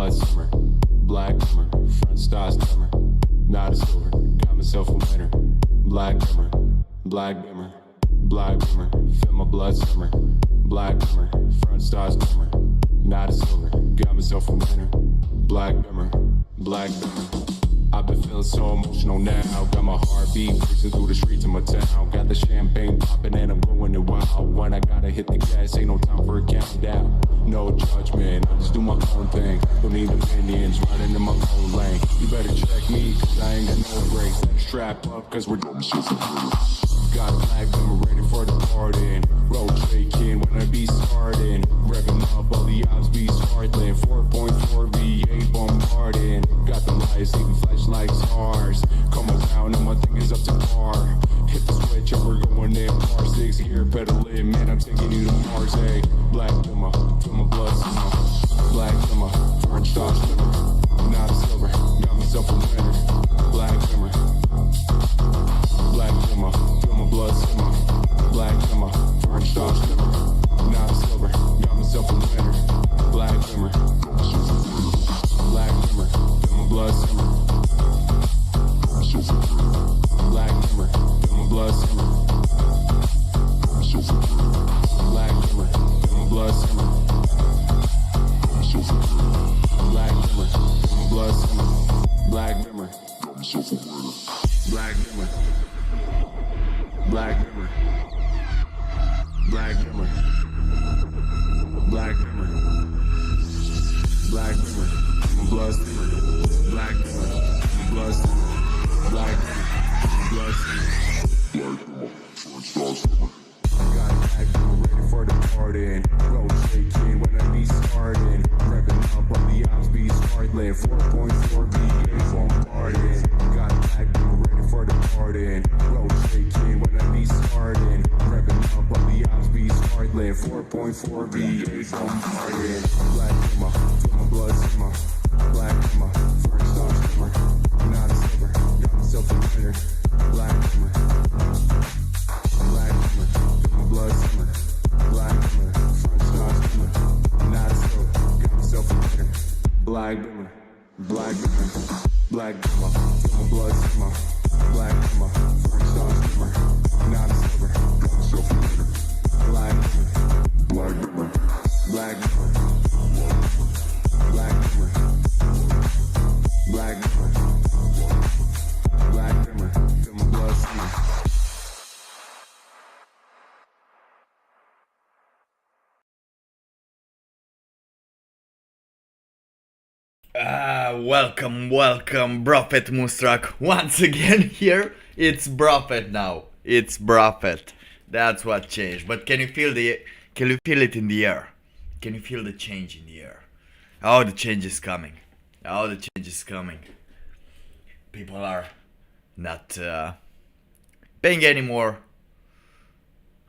blood simmer. Black glimmer, front stars glimmer. Not a silver, got myself a winner. Black glimmer, black glimmer. Black glimmer, feel my blood simmer. Black glimmer, front stars glimmer. Not a silver, got myself a winner. Black glimmer, black glimmer. I've been feeling so emotional now. Got my heartbeat racing through the streets of my town. Got the champagne popping and I'm going to wild. When I gotta hit the gas, ain't no time for a countdown. No judgment, I just do my own thing. Don't need opinions, running in my own lane. You better check me, cause I ain't got no brakes. Strap up, cause we're dumb so got black, I'm ready for the party. Road shaking when I be starting. Revving up, all the odds be startling. 4.4 V8 bombarding. Got the lights, even flash like stars. Come around and my thing is up to par. Hit the switch and we're going in. Par 6 gear pedaling, man, I'm taking you to Mars. Hey, black glimmer, feel my blood simmer. Black glimmer, orange stars glimmer. Not a silver, got myself a winner. Black glimmer. Black glimmer, feel my blood simmer. Black glimmer, orange stars glimmer. Not a silver, got myself a winner. Black glimmer. Black glimmer, feel my blood simmer. Black glimmer, feel my blood simmer. Black glimmer, feel my blood simmer. Black glimmer, feel my blood simmer. Black glimmer, black glimmer. Black glimmer. Black glimmer. Black glimmer. Black glimmer. My blood simmer. Black glimmer. My blood simmer. Black glimmer. My blood simmer. Black glimmer. Front stars simmer. I got black glimmer ready for the party. Road shaking when I be starting. Revving up on the odds be startling. 4.4 V8 bombarding. Got black glimmer ready for the party. Road shaking when I be starting. Revving up on the odds be startling. 4.4 V8 bombarding. Black glimmer, feel my blood simmer. Black glimmer, first star simmer. Not a silver, got myself a winner. Black glimmer. Black glimmer, feel my blood simmer. Black glimmer, first star simmer. Not a silver, got myself a winner. Black glimmer, black glimmer. Black glimmer, feel my blood simmer. Black glimmer, first star simmer. Not a silver, got myself a winner. Black glimmer, black glimmer. Black glimmer, black glimmer. Black glimmer, black glimmer. Feel my blood simmer. Welcome, Prophet Mustrak. Once again here, it's Prophet now. It's Prophet. That's what changed. But can you feel it in the air? Can you feel the change in the air? Oh, the change is coming. Oh, the change is coming. People are not paying any more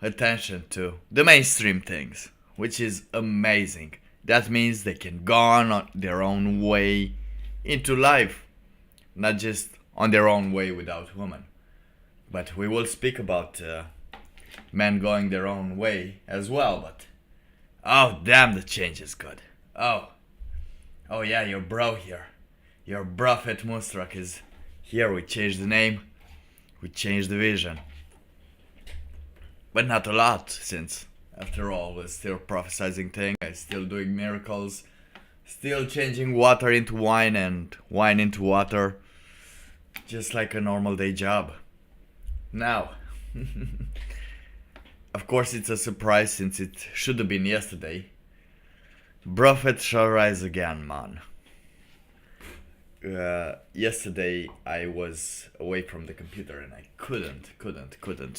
attention to the mainstream things, which is amazing. That means they can go on their own way into life, not just on their own way without women. But we will speak about men going their own way as well. But oh damn, the change is good. Oh yeah, your bro here, your Prophet Mustrak is here. We changed the name, we changed the vision, but not a lot, since after all we're still prophesizing things, still doing miracles, still changing water into wine and wine into water, just like a normal day job. Now, of course it's a surprise since it should have been yesterday. Prophet shall rise again, man. Yesterday I was away from the computer and I couldn't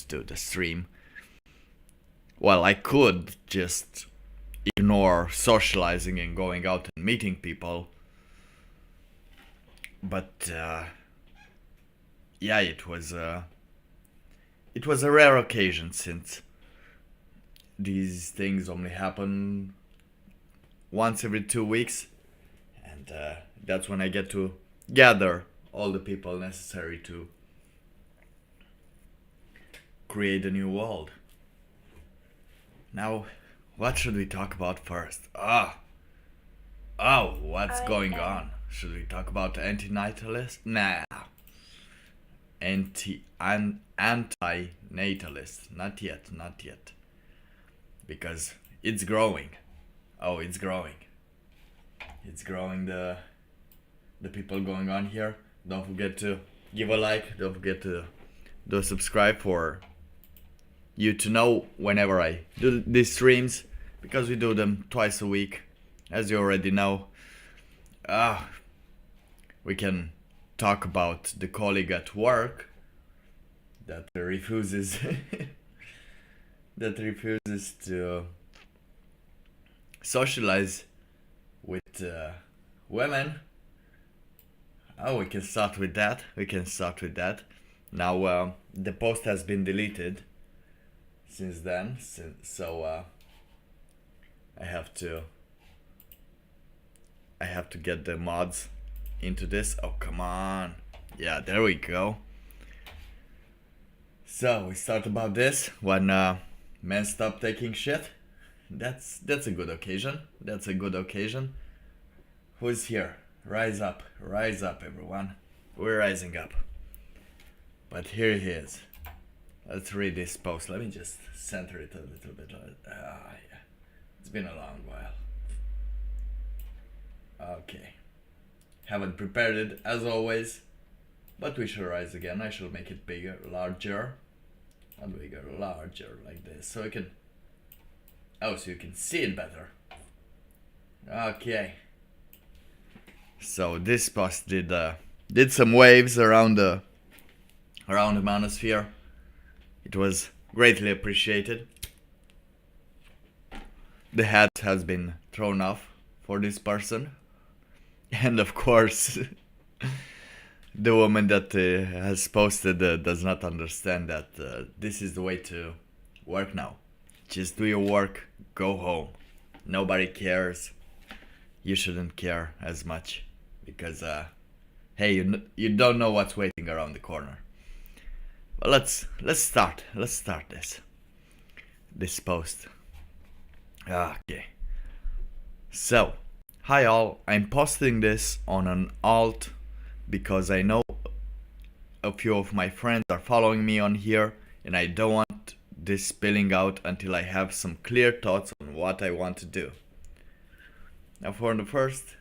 do the stream. Well, I could just ignore socializing and going out and meeting people. But yeah, it was a rare occasion, since these things only happen once every 2 weeks, and that's when I get to gather all the people necessary to create a new world. Now, what should we talk about first? Oh, what's I going am. on? Should we talk about anti-natalist? Nah, anti-natalist. Not yet, not yet, because it's growing. Oh, it's growing. It's growing. The people going on here. Don't forget to give a like. Don't forget to do subscribe for you to know whenever I do these streams, because we do them twice a week, as you already know. We can talk about the colleague at work that refuses that refuses to socialize with women. Oh, we can start with that. Now the post has been deleted since then, so I have to get the mods into this. Oh, come on. Yeah, there we go. So we start about this when men stop taking shit. That's a good occasion. Who's here? Rise up, everyone. We're rising up. But here he is. Let's read this post. Let me just center it a little bit. Yeah. It's been a long while. Okay. Haven't prepared it as always, but we shall rise again. I shall make it bigger, larger. Not bigger, larger, like this. So you can see it better. Okay. So this post did some waves around the manosphere. It was greatly appreciated. The hat has been thrown off for this person. And of course, the woman that has posted does not understand that this is the way to work now. Just do your work, go home. Nobody cares. You shouldn't care as much because, hey, you don't know what's waiting around the corner. But let's start this post. Okay. So, hi all, I'm posting this on an alt because I know a few of my friends are following me on here and I don't want this spilling out until I have some clear thoughts on what I want to do. Now for the first,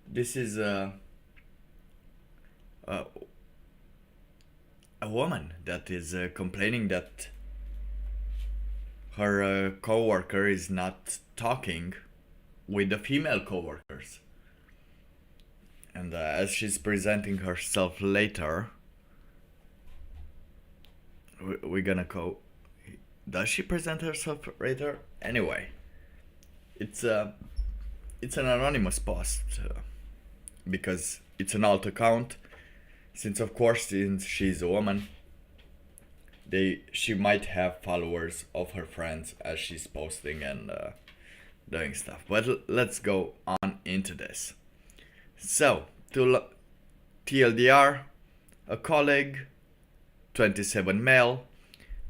this is a woman that is complaining that her coworker is not talking with the female coworkers, and as she's presenting herself later, we're gonna go. Does she present herself later? Anyway, it's an anonymous post because it's an alt account. Since she's a woman, she might have followers of her friends as she's posting and doing stuff. But let's go on into this. So, TLDR, a colleague, 27 male,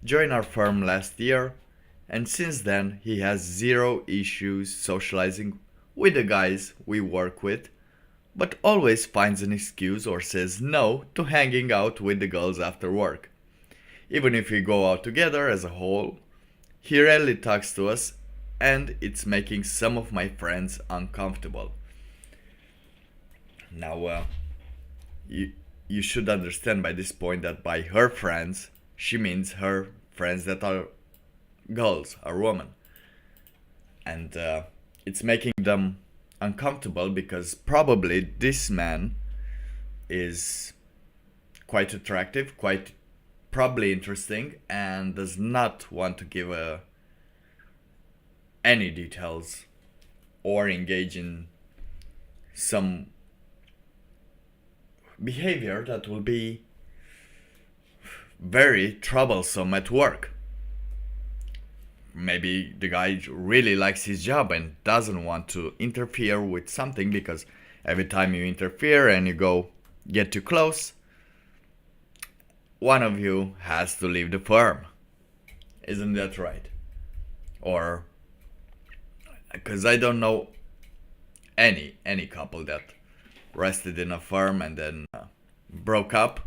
joined our firm last year, and since then he has zero issues socializing with the guys we work with, but always finds an excuse or says no to hanging out with the girls after work. Even if we go out together as a whole, he rarely talks to us, and it's making some of my friends uncomfortable. Now, you should understand by this point that by her friends, she means her friends that are girls, are women. And it's making them uncomfortable because probably this man is quite attractive, quite probably interesting, and does not want to give any details or engage in some behavior that will be very troublesome at work. Maybe the guy really likes his job and doesn't want to interfere with something, because every time you interfere and you get too close, one of you has to leave the firm. Isn't that right? Or, because I don't know any couple that rested in a firm and then broke up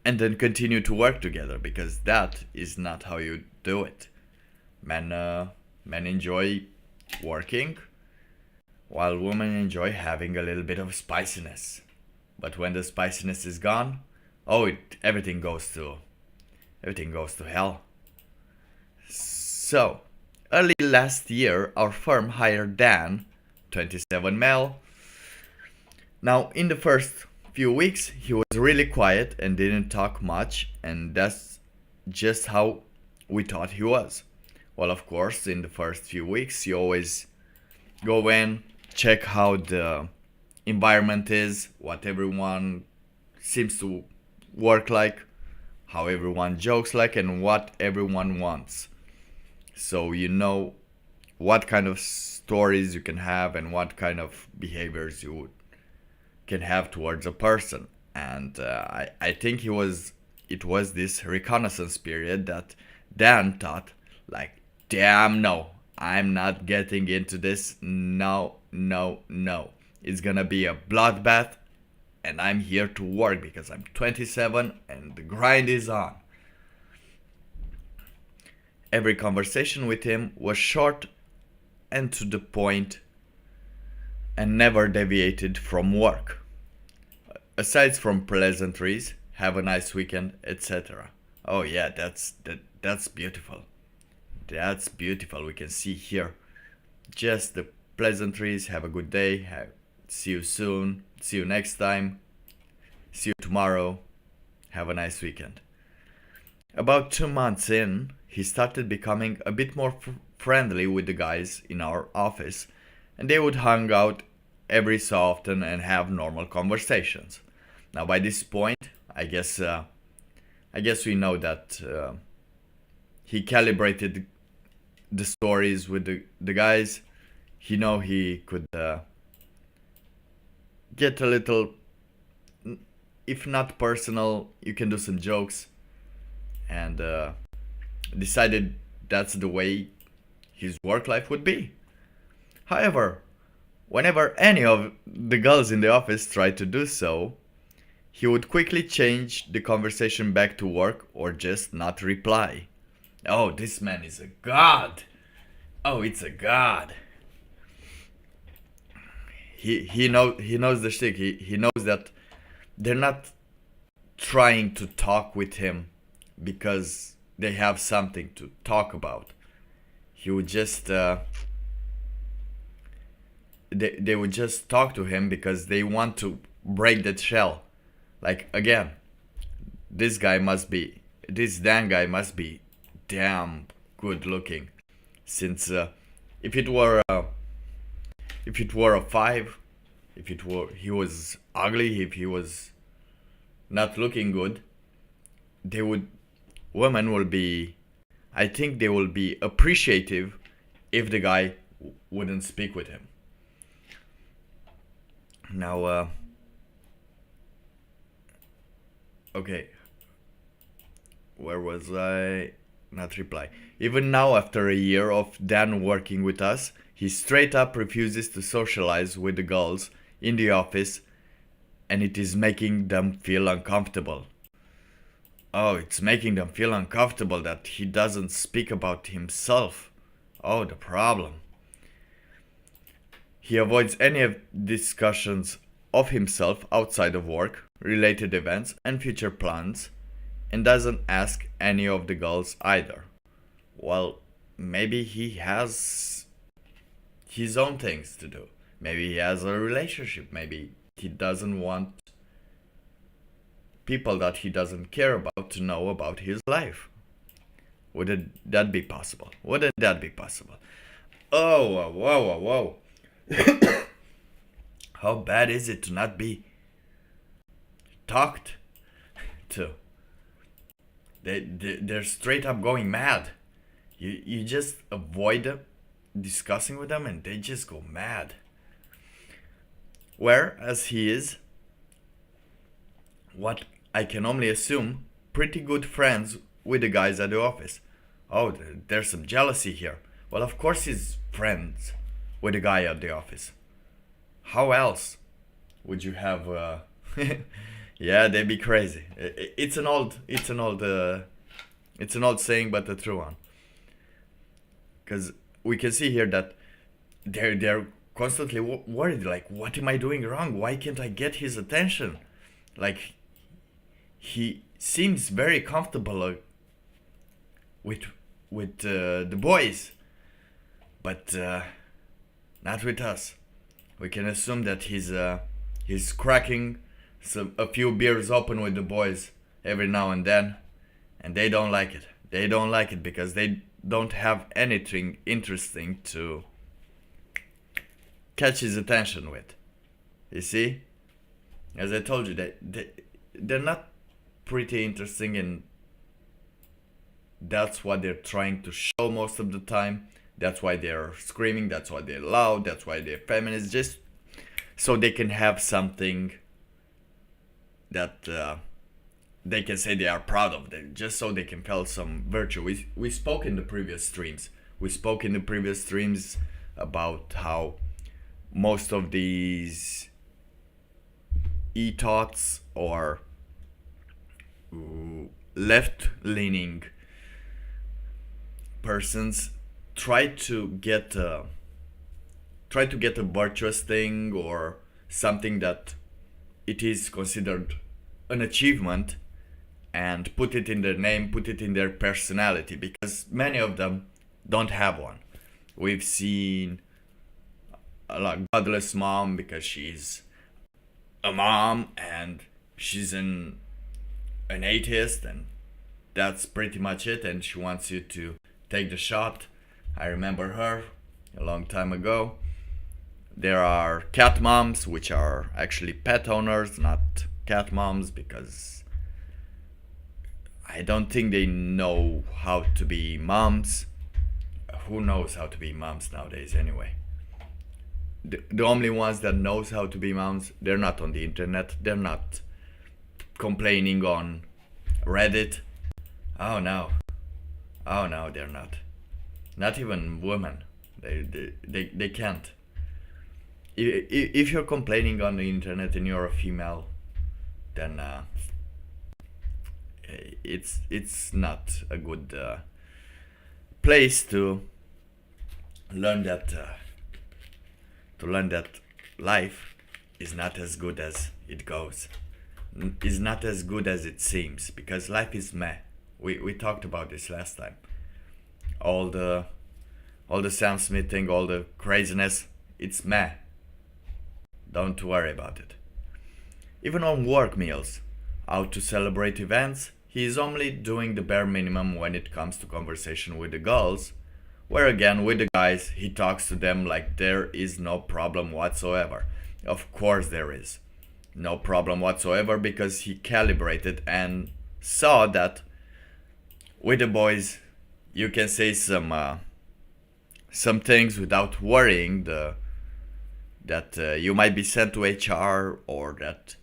and then continue to work together, because that is not how you do it. Men enjoy working, while women enjoy having a little bit of spiciness. But when the spiciness is gone, everything goes to hell. So, early last year, our firm hired Dan, 27 male. Now, in the first few weeks, he was really quiet and didn't talk much, and that's just how we thought he was. Well, of course, in the first few weeks, you always go in, check how the environment is, what everyone seems to work like, how everyone jokes like, and what everyone wants. So you know what kind of stories you can have and what kind of behaviors you can have towards a person. And I think it was this reconnaissance period that Dan thought, like, damn no, I'm not getting into this. No. It's gonna be a bloodbath, and I'm here to work because I'm 27 and the grind is on. Every conversation with him was short and to the point and never deviated from work. Aside from pleasantries, have a nice weekend, etc. Oh yeah, that's beautiful. That's beautiful. We can see here just the pleasantries. Have a good day. See you soon. See you next time. See you tomorrow. Have a nice weekend. About 2 months in, he started becoming a bit more friendly with the guys in our office, and they would hang out every so often and have normal conversations. Now, by this point, I guess we know that he calibrated the stories with the guys. He know he could get a little, if not personal, you can do some jokes, and decided that's the way his work life would be. However, whenever any of the girls in the office tried to do so, he would quickly change the conversation back to work or just not reply. Oh, this man is a god. Oh, it's a god. He knows the shtick. He knows that they're not trying to talk with him because they have something to talk about. He would just they would just talk to him because they want to break that shell. Like, again, this Dan guy must be damn good looking, since if it were a 5, he was ugly, if he was not looking good, women will be, I think they will be appreciative if the guy wouldn't speak with him. Now, okay, where was I? Not reply. Even now, after a year of Dan working with us, he straight up refuses to socialize with the girls in the office, and it is making them feel uncomfortable. Oh, it's making them feel uncomfortable that he doesn't speak about himself. Oh, the problem. He avoids any discussions of himself outside of work, related events, and future plans, and doesn't ask any of the girls either. Well, maybe he has his own things to do. Maybe he has a relationship. Maybe he doesn't want people that he doesn't care about to know about his life. Wouldn't that be possible? Wouldn't that be possible? Oh, whoa. How bad is it to not be talked to? They're straight up going mad. You just avoid discussing with them and they just go mad. Whereas he is, what I can only assume, pretty good friends with the guys at the office. Oh, there's some jealousy here. Well, of course he's friends with a guy at the office. How else would you have? Yeah, they'd be crazy. It's an old saying, but a true one. Because we can see here that they're constantly worried. Like, what am I doing wrong? Why can't I get his attention? Like, he seems very comfortable with the boys, but not with us. We can assume that he's cracking a few beers open with the boys every now and then, and they don't like it. They don't like it because they don't have anything interesting to catch his attention with. You see? As I told you, they're not pretty interesting, and that's what they're trying to show most of the time. That's why they're screaming, that's why they're loud, that's why they're feminist, just so they can have something that they can say they are proud of, just so they can feel some virtue. We spoke in the previous streams. About how most of these e-thoughts or left-leaning persons try to get a virtuous thing or something that it is considered an achievement and put it in their name, put it in their personality, because many of them don't have one. We've seen a godless mom because she's a mom and she's an atheist, and that's pretty much it, and she wants you to take the shot. I remember her a long time ago. There are cat moms, which are actually pet owners, not cat moms, because I don't think they know how to be moms. Who knows how to be moms nowadays anyway? The only ones that knows how to be moms, they're not on the internet. They're not complaining on Reddit. Oh no, they're not. Not even women. They can't. If you're complaining on the internet and you're a female, then it's not a good place to learn that life is not as good as it goes. Is not as good as it seems, because life is meh. We talked about this last time. All the Sam Smith thing, all the craziness, it's meh. Don't worry about it. Even on work meals, out to celebrate events, he is only doing the bare minimum when it comes to conversation with the girls, where again with the guys he talks to them like there is no problem whatsoever. Of course there is no problem whatsoever, because he calibrated and saw that with the boys you can say some things without worrying that you might be sent to HR or that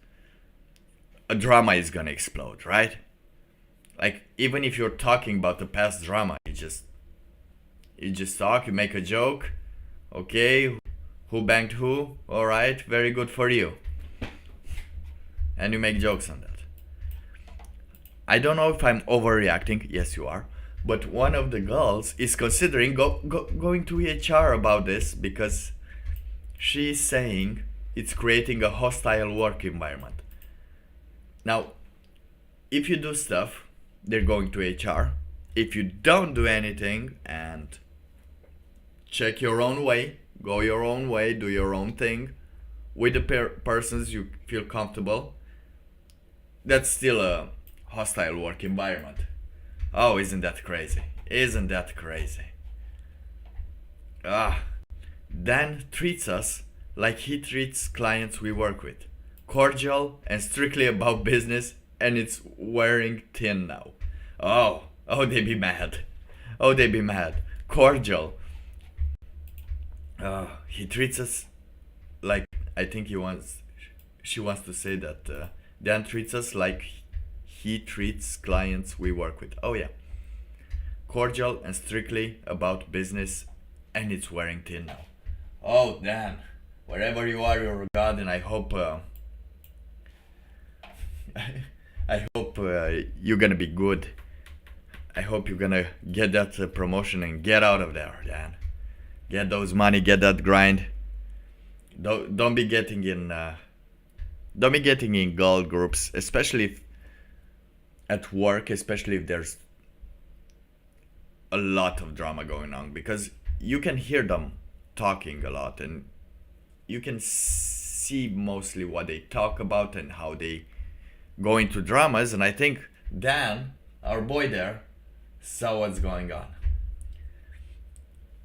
a drama is gonna explode, right? Like, even if you're talking about the past drama, you just talk, you make a joke, okay, who banged who, alright, very good for you. And you make jokes on that. I don't know if I'm overreacting, yes you are, but one of the girls is considering going to HR about this, because she's saying it's creating a hostile work environment. Now, if you do stuff, they're going to HR. If you don't do anything and check your own way, go your own way, do your own thing with the persons you feel comfortable, that's still a hostile work environment. Oh, isn't that crazy? Isn't that crazy? Dan treats us like he treats clients we work with. Cordial and strictly about business, and it's wearing thin now. Oh, they be mad. Oh, they be mad. Cordial. He treats us like, I think she wants to say that Dan treats us like he treats clients we work with. Oh yeah. Cordial and strictly about business, and it's wearing thin now. Oh, Dan, wherever you are, you're God, and I hope I hope you're gonna be good. I hope you're gonna get that promotion and get out of there, Dan. Get those money, get that grind. Don't be getting in girl groups, especially if at work, especially if there's a lot of drama going on, because you can hear them talking a lot and you can see mostly what they talk about and how they go into dramas. And I think Dan, our boy there, saw what's going on.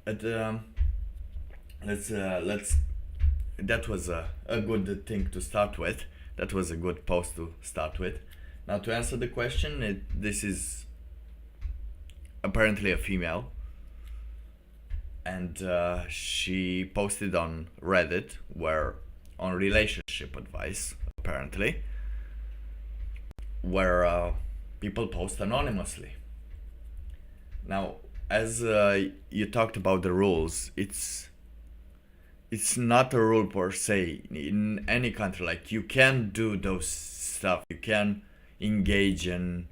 But let's that was a good thing to start with. That was a good post to start with. Now, to answer the question, this is apparently a female, and she posted on Reddit, where on relationship advice, apparently, where people post anonymously. Now, as you talked about the rules, it's not a rule per se in any country. Like, you can do those stuff, you can engage in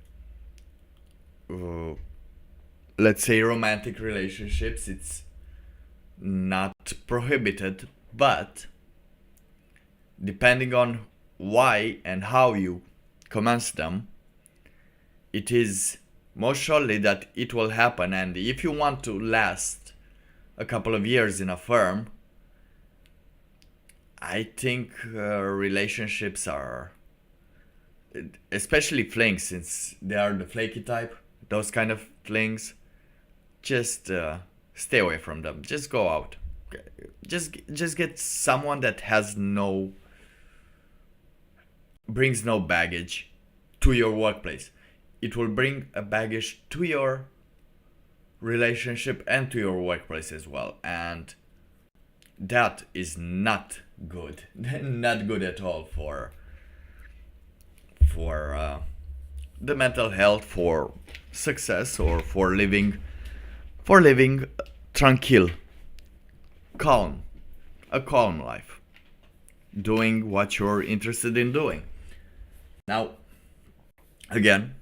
let's say romantic relationships. It's not prohibited, but depending on why and how you commence them, it is most surely that it will happen. And if you want to last a couple of years in a firm, I think relationships are, especially flings, since they are the flaky type, those kind of flings, just stay away from them. Just go out. Just get someone that brings no baggage to your workplace. It will bring a baggage to your relationship and to your workplace as well, and that is not good. Not good at all for the mental health, for success, or for living tranquil, a calm life, doing what you're interested in doing. Now, again,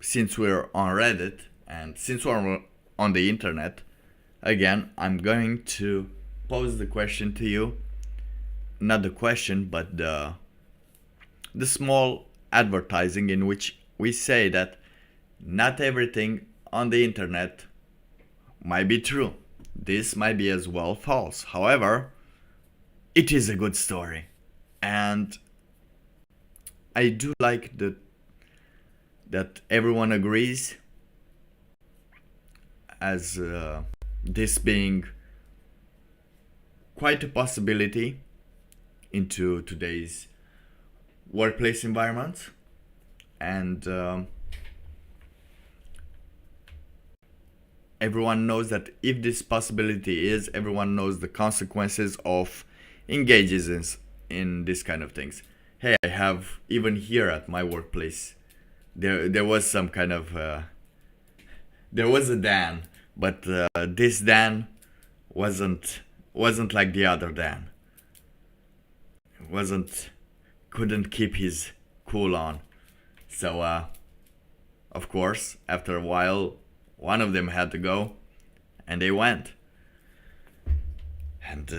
since we're on Reddit and since we're on the internet, again, I'm going to pose the question to you. Not the question, but the small advertising in which we say that not everything on the internet might be true. This might be as well false. However, it is a good story. And I do like that everyone agrees as this being quite a possibility into today's workplace environment. And everyone knows that if this possibility is, everyone knows the consequences of engages in this kind of things. Hey, I have, even here at my workplace, there was some kind of there was a Dan, but this Dan wasn't like the other Dan. Couldn't keep his cool on. So of course, after a while, one of them had to go, and they went. And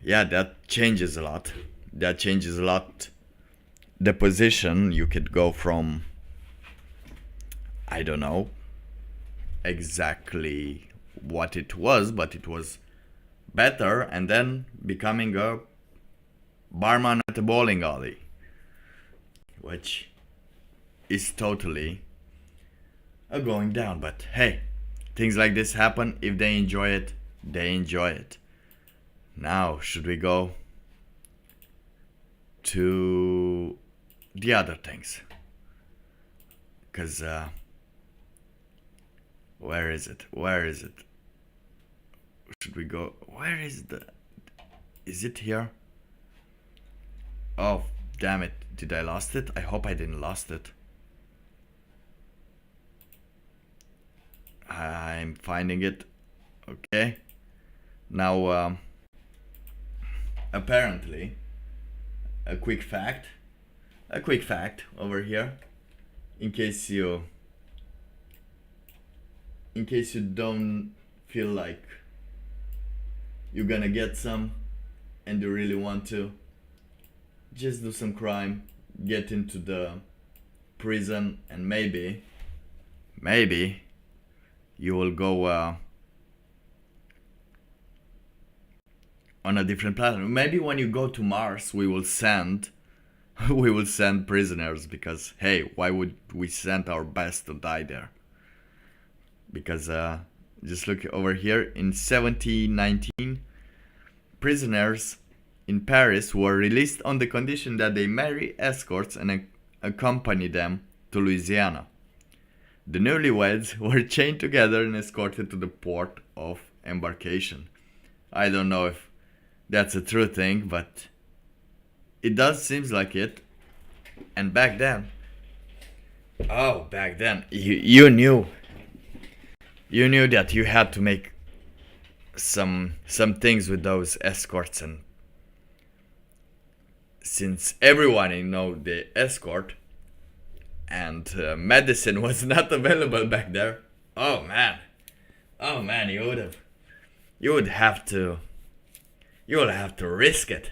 yeah, that changes a lot. The position, you could go from, I don't know exactly what it was, but it was better, and then becoming a barman at a bowling alley, which is totally a going down. But hey, things like this happen. If they enjoy it, they enjoy it. Now, should we go to the other things? Because where is it? Should we go? Where is it here? Oh, damn it. Did I lost it? I hope I didn't lost it. I'm finding it. Okay. Now, apparently, a quick fact over here, in case you don't feel like you're gonna get some and you really want to just do some crime, get into the prison, and maybe you will go on a different planet. Maybe when you go to Mars, we will send prisoners, because hey, why would we send our best to die there? Because just look over here, in 1719, prisoners in Paris were released on the condition that they marry escorts and accompany them to Louisiana. The newlyweds were chained together and escorted to the port of embarkation. I don't know if that's a true thing, but it does seem like it. And back then, you knew that you had to make some things with those escorts, and since everyone know the escort, and medicine was not available back there, oh man, you would have to risk it.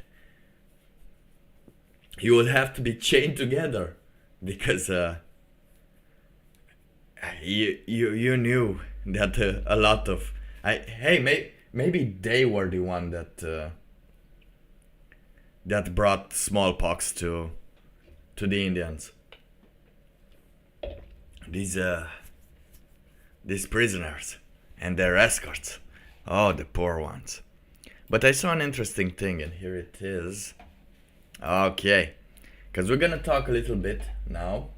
You would have to be chained together, because you knew that a lot of maybe they were the one that brought smallpox to the Indians. These prisoners and their escorts. Oh, the poor ones. But I saw an interesting thing, and here it is. Okay, because we're gonna talk a little bit now.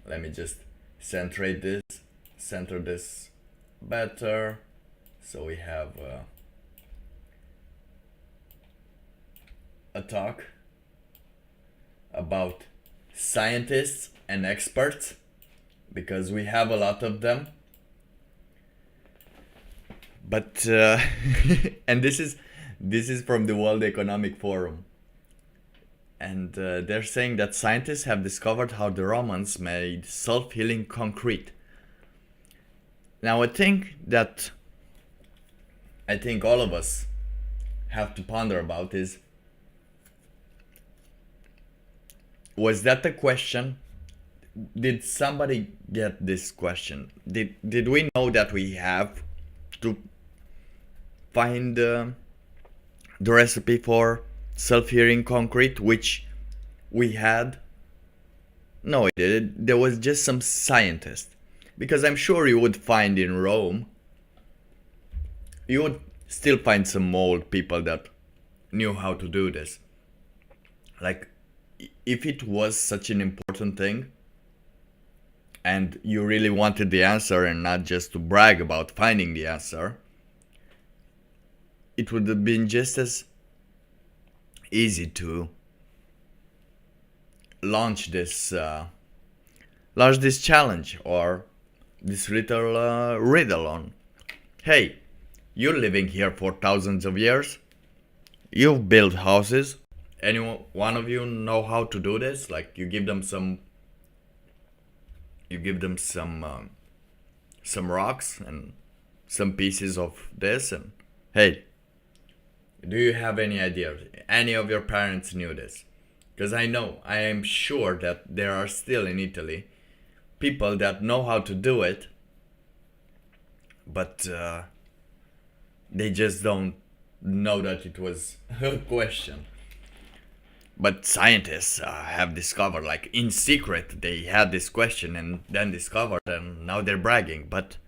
Let me just center this better, so we have a talk about scientists and experts, because we have a lot of them. But and this is from the World Economic Forum, and they're saying that scientists have discovered how the Romans made self-healing concrete. Now I think all of us have to ponder about is, was that a question? Did somebody get this question? Did we know that we have to find the recipe for self-healing concrete, which we had? No, there was just some scientist. Because I'm sure you would find in Rome, you would still find some old people that knew how to do this. Like, if it was such an important thing, and you really wanted the answer and not just to brag about finding the answer, it would have been just as easy to launch this challenge, or this little riddle on, hey, you're living here for thousands of years, you've built houses, any one of you know how to do this? Like, you give them some rocks and some pieces of this, and hey, do you have any idea? Any of your parents knew this? Because I am sure that there are still in Italy people that know how to do it, but they just don't know that it was a question. But scientists have discovered, like in secret, they had this question and then discovered, and now they're bragging. But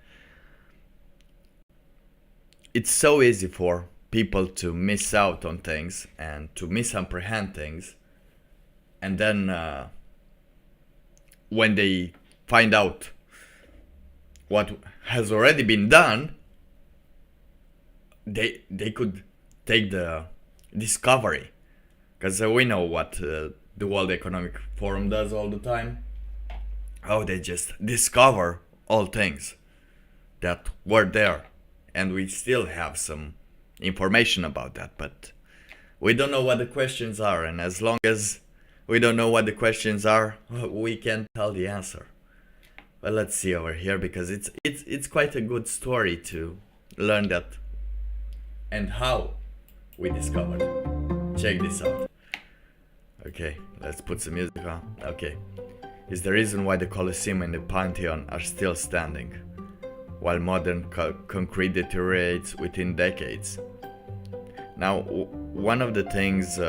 it's so easy for people to miss out on things and to misapprehend things, and then when they find out what has already been done, they could take the discovery. Because we know what the World Economic Forum does all the time. How they just discover all things that were there. And we still have some information about that, but we don't know what the questions are, and as long as we don't know what the questions are, we can't tell the answer. But let's see over here, because it's quite a good story to learn that and how we discovered. Check this out. Okay, let's put some music on. Okay. Is the reason why the Colosseum and the Pantheon are still standing, while modern concrete deteriorates within decades. Now, one of the things...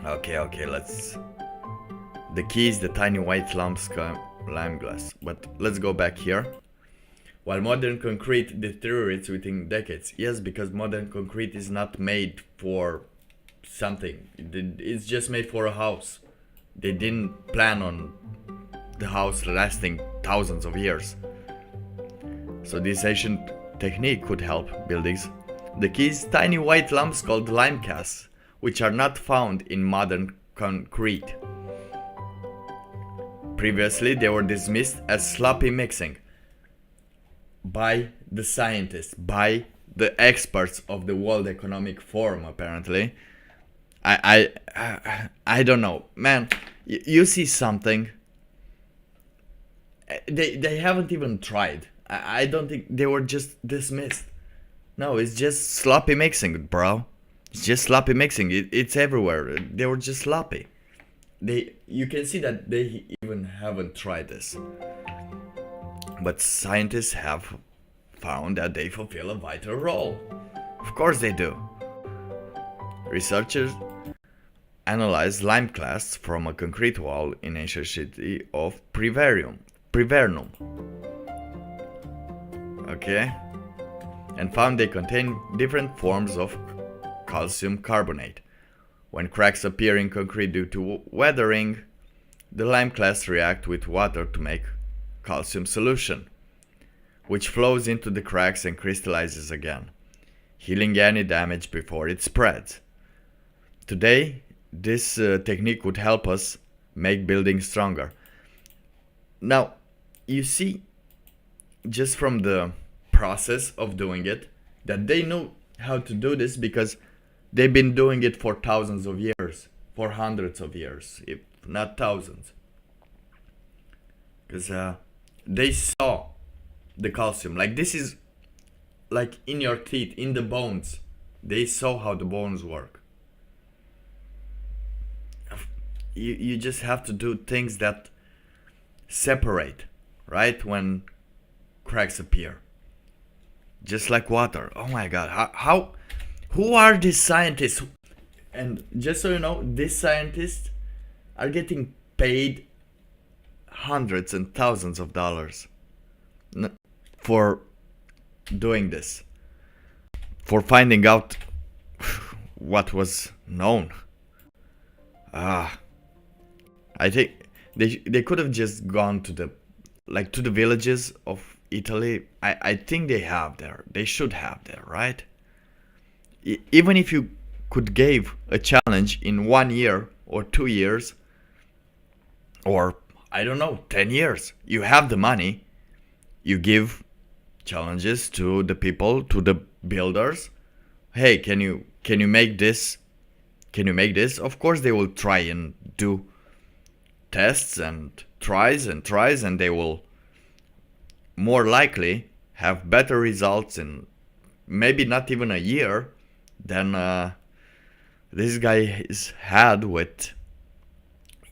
Okay, let's... The key is the tiny white lime glass. But let's go back here. While modern concrete deteriorates within decades. Yes, because modern concrete is not made for something. It's just made for a house. They didn't plan on the house lasting thousands of years. So this ancient technique could help buildings. The key is tiny white lumps called lime casts, which are not found in modern concrete. Previously, they were dismissed as sloppy mixing by the scientists, by the experts of the World Economic Forum, apparently. I don't know, man. You see something. They haven't even tried. I don't think they were just dismissed. No, it's just sloppy mixing, bro. It's just sloppy mixing. It's everywhere. They were just sloppy. You can see that they even haven't tried this. But scientists have found that they fulfill a vital role. Of course they do. Researchers analyzed lime clasts from a concrete wall in ancient city of Privernum. Okay? And found they contain different forms of calcium carbonate. When cracks appear in concrete due to weathering, the lime clasts react with water to make calcium solution, which flows into the cracks and crystallizes again, healing any damage before it spreads. Today, this technique would help us make buildings stronger. Now, you see, just from the process of doing it, that they know how to do this because they've been doing it for thousands of years, for hundreds of years, if not thousands. Because they saw the calcium. Like, this is like in your teeth, in the bones. They saw how the bones work. You just have to do things that separate, right? When cracks appear. Just like water. Oh my god. Who are these scientists? And just so you know, these scientists are getting paid hundreds and thousands of dollars for doing this. For finding out what was known. I think they could have just gone to the villages of Italy. I think they have there. They should have there, right? Even if you could give a challenge in 1 year or 2 years, or I don't know, 10 years, you have the money. You give challenges to the people, to the builders. Hey, can you make this? Can you make this? Of course they will try and do tests and tries, and they will more likely have better results in maybe not even a year than this guy has had with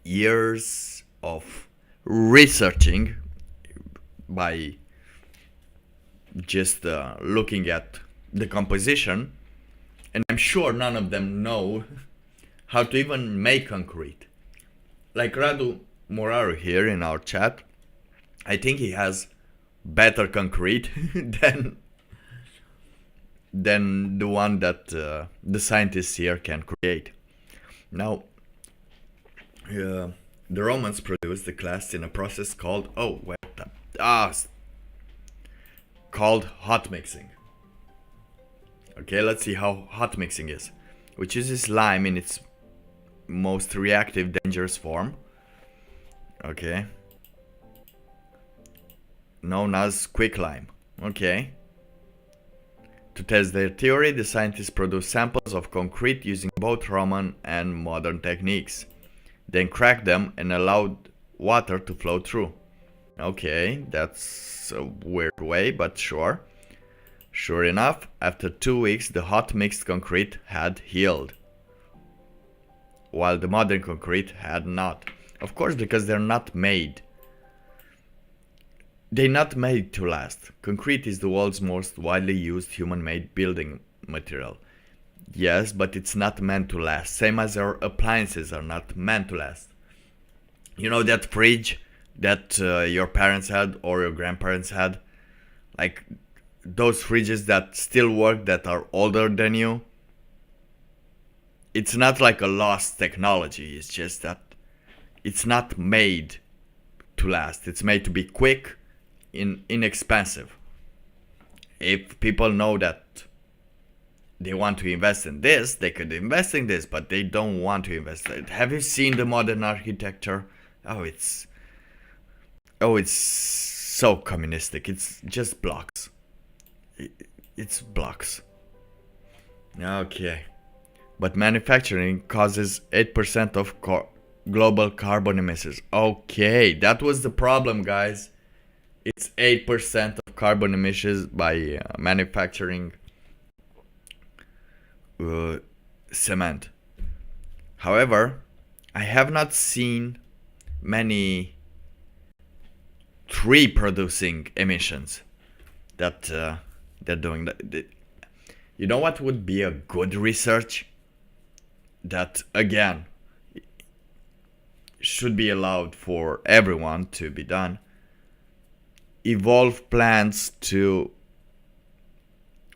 years of researching by just looking at the composition. And I'm sure none of them know how to even make concrete. Like Radu Moraru here in our chat, I think he has better concrete than the one that the scientists here can create. Now, the Romans produced the clasts in a process called called hot mixing. Okay, let's see how hot mixing is, which uses lime in its most reactive, dangerous form. Okay, known as quicklime. Okay, To test their theory, the scientists produced samples of concrete using both Roman and modern techniques, then cracked them and allowed water to flow through. Okay, that's a weird way, but sure. Sure enough, after 2 weeks, the hot mixed concrete had healed, while the modern concrete had not. Of course, because they're not made. They're not made to last. Concrete is the world's most widely used human-made building material. Yes, but it's not meant to last. Same as our appliances are not meant to last. You know that fridge that your parents had or your grandparents had? Like those fridges that still work that are older than you? It's not like a lost technology. It's just that it's not made to last. It's made to be quick, inexpensive. If people know that they want to invest in this, they could invest in this, but they don't want to invest in it. Have you seen the modern architecture? Oh, it's so communistic. It's just blocks. It's blocks. Okay. But manufacturing causes 8% of global carbon emissions. Okay, that was the problem, guys. It's 8% of carbon emissions by manufacturing cement. However, I have not seen many tree producing emissions that they're doing. You know what would be a good research that again should be allowed for everyone to be done? Evolve plants to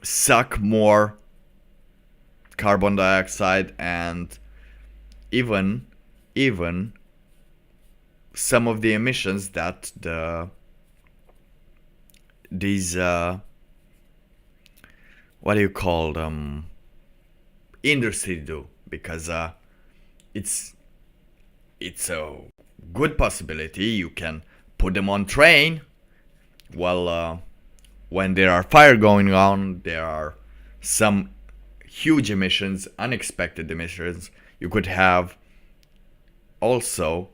suck more carbon dioxide and even some of the emissions that these what do you call them, industry do, because it's a good possibility you can put them on train. Well, when there are fire going on, there are some huge emissions, unexpected emissions. You could have also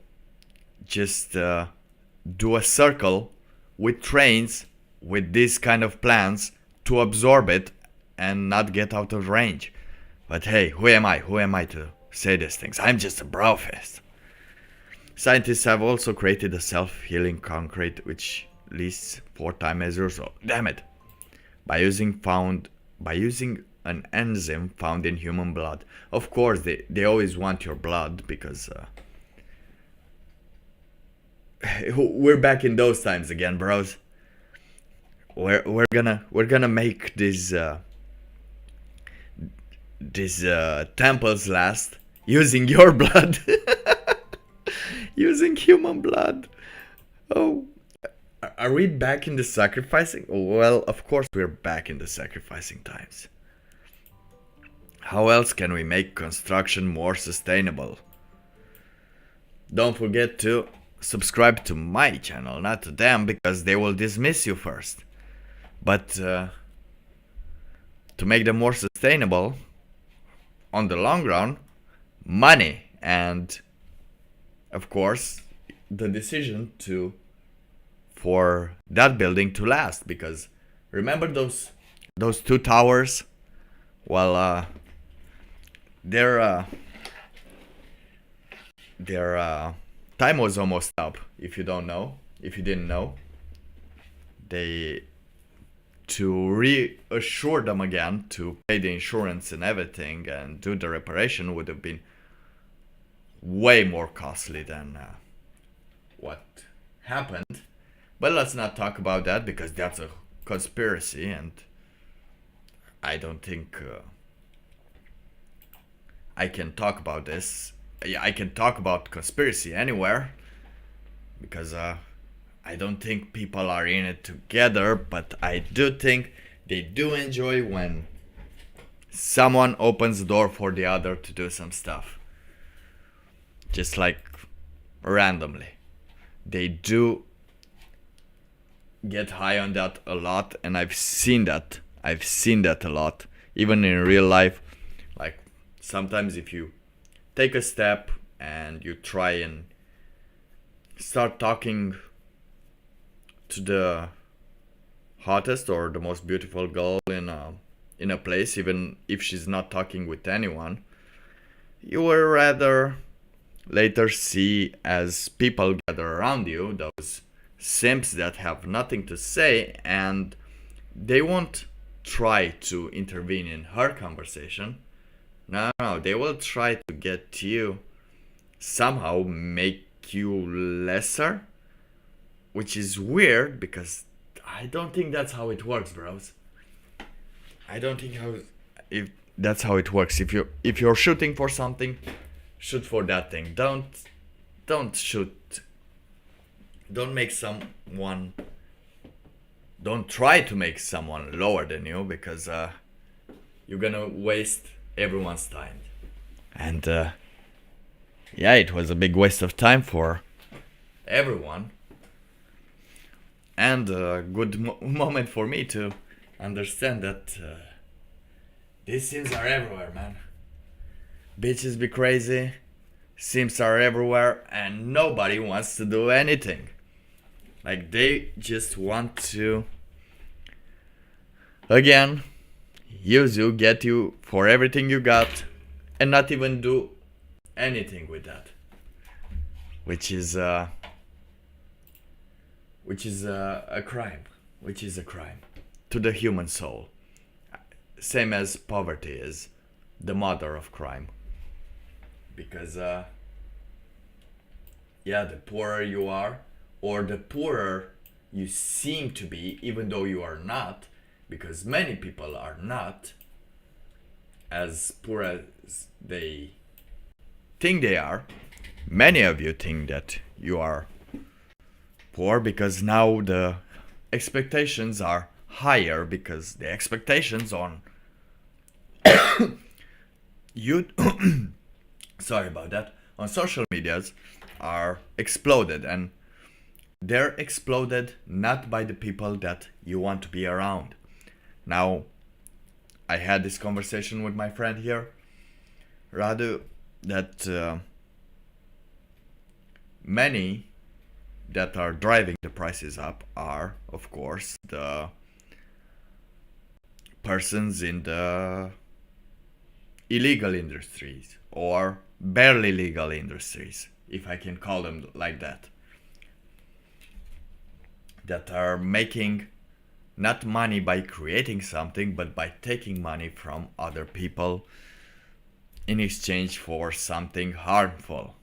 just do a circle with trains with these kind of plants to absorb it and not get out of range. But hey, who am I? Who am I to say these things? I'm just a brofist. Scientists have also created a self-healing concrete which lasts 4 times as result. Damn it! By using an enzyme found in human blood. Of course, they always want your blood because we're back in those times again, bros. We're gonna make these temples last using your blood, using human blood. Oh, are we back in the sacrificing? Well, of course we're back in the sacrificing times. How else can we make construction more sustainable? Don't forget to subscribe to my channel, not to them, because they will dismiss you first. But to make them more sustainable, on the long run, money and, of course, the decision for that building to last. Because remember those 2 towers? Well, their time was almost up. If you didn't know, to reassure them again to pay the insurance and everything and do the reparation would have been way more costly than what happened. But let's not talk about that because that's a conspiracy, and I don't think I can talk about this. Yeah, I can talk about conspiracy anywhere because I don't think people are in it together, but I do think they do enjoy when someone opens the door for the other to do some stuff. Just like randomly. They do get high on that a lot, and I've seen that. I've seen that a lot, even in real life. Like sometimes if you take a step and you try and start talking to the hottest or the most beautiful girl in a place, even if she's not talking with anyone, you will rather later see as people gather around you those simps that have nothing to say, and they won't try to intervene in her conversation. No, they will try to get you, somehow make you lesser, which is weird because I don't think that's how it works, bros. I don't think if that's how it works. If you're shooting for something, shoot for that thing. Don't shoot. Don't make someone. Don't try to make someone lower than you, because you're gonna waste everyone's time. And yeah, it was a big waste of time for everyone. And a good moment for me to understand that these sims are everywhere, man. Bitches be crazy, sims are everywhere, and nobody wants to do anything. Like, they just want to, again, use you, get you for everything you got, and not even do anything with that. Which is a crime. Which is a crime to the human soul. Same as poverty is the mother of crime. Because, yeah, the poorer you are, or the poorer you seem to be, even though you are not, because many people are not as poor as they think they are. Many of you think that you are poor because now the expectations are higher, because the expectations on you sorry about that, on social medias are exploded, and they're exploded not by the people that you want to be around. Now, I had this conversation with my friend here, Radu, that many that are driving the prices up are, of course, the persons in the illegal industries, or barely legal industries, if I can call them like that are making not money by creating something, but by taking money from other people in exchange for something harmful,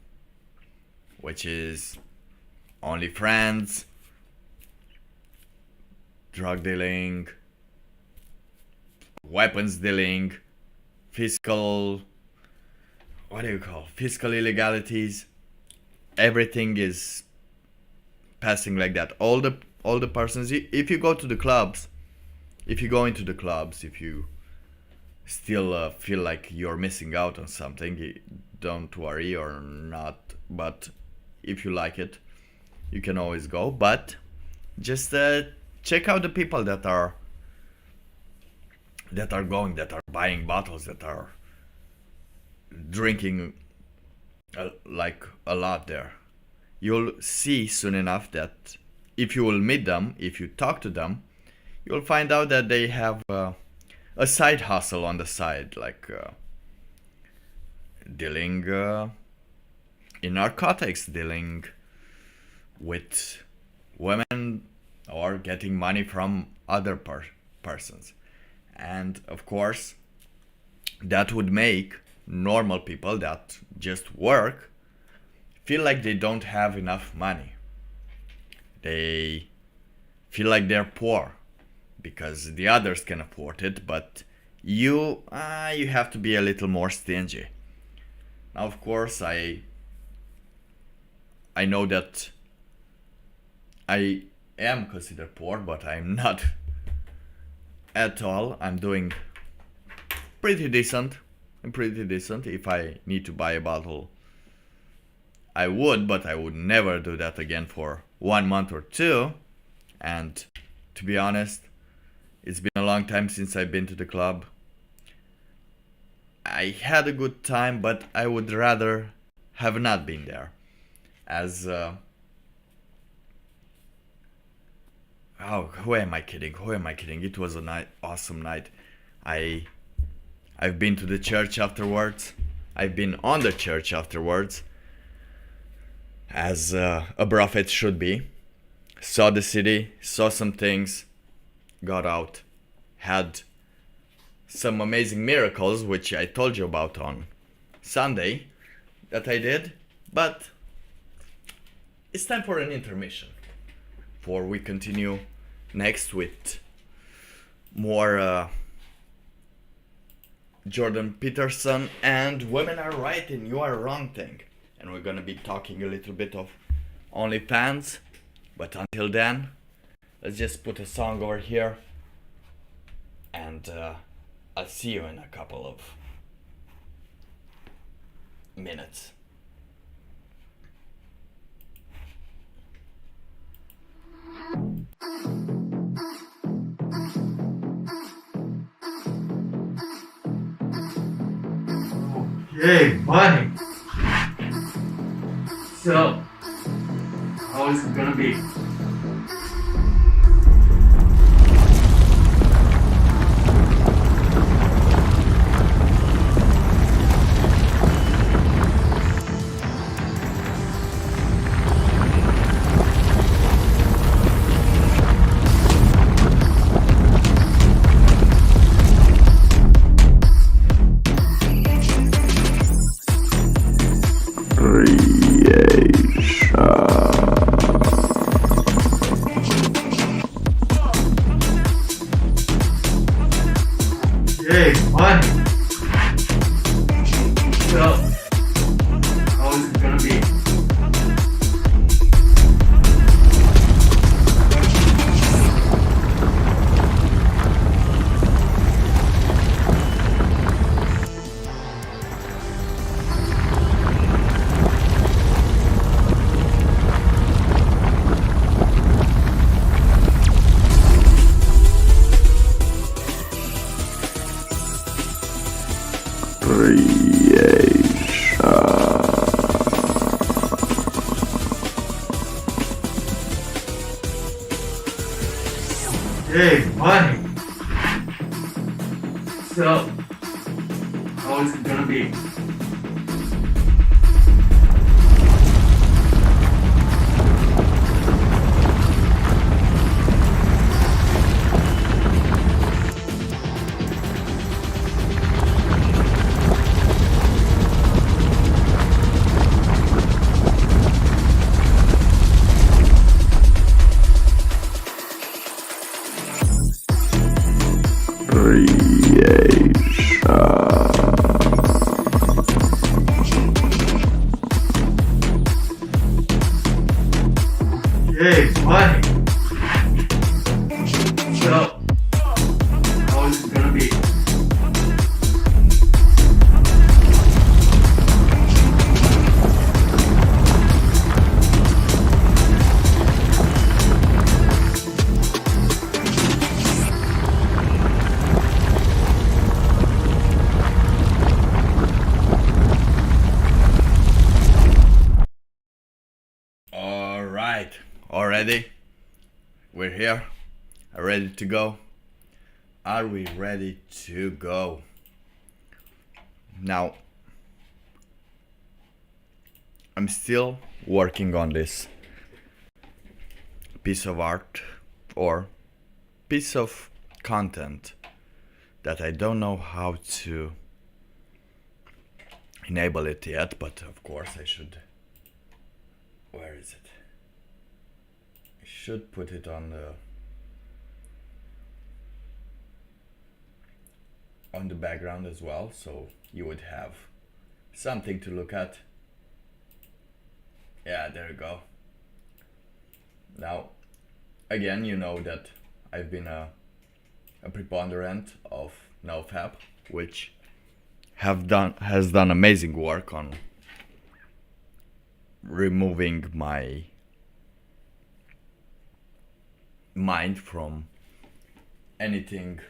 which is OnlyFans, drug dealing, weapons dealing, fiscal illegalities. Everything is passing like that. All the persons, if you go into the clubs, if you still feel like you're missing out on something, don't worry, or not, but if you like it, you can always go. But just check out the people that are buying bottles, that are drinking like a lot there. You'll see soon enough that if you will meet them, if you talk to them, you'll find out that they have a side hustle on the side, like dealing in narcotics, dealing with women, or getting money from other persons. And of course, that would make normal people that just work feel like they don't have enough money. They feel like they're poor because the others can afford it, but you have to be a little more stingy. Now, of course, I know that I am considered poor, but I'm not at all. I'm doing pretty decent. If I need to buy a bottle, I would, but I would never do that again for 1 month or two. And to be honest, It's been a long time since I've been to the club. I had a good time, but I would rather have not been there. As who am I kidding? Who am I kidding? It was a awesome night. I've been to the church afterwards. I've been on the church afterwards, as a prophet should be. Saw the city, saw some things, got out, had some amazing miracles, which I told you about on Sunday that I did. But it's time for an intermission before we continue next with more Jordan Peterson and Women Are Right and You Are Wrong thing. And we're gonna be talking a little bit of OnlyFans. But until then, let's just put a song over here. And I'll see you in a couple of minutes. Okay, buddy. So, how is it gonna be? Hey, buddy. So, how is it gonna be? Hey, buddy. So, how is it gonna be? Hey, buddy. So, how is it gonna be? Alright, already? We're here. Are ready to go? Are we ready to go? Now, I'm still working on this piece of art or piece of content that I don't know how to enable it yet, but of course I should. Where is it? I should put it on the background as well, so you would have something to look at. Yeah, there you go. Now, again, you know that I've been a preponderant of NoFap, which has done amazing work on removing my mind from anything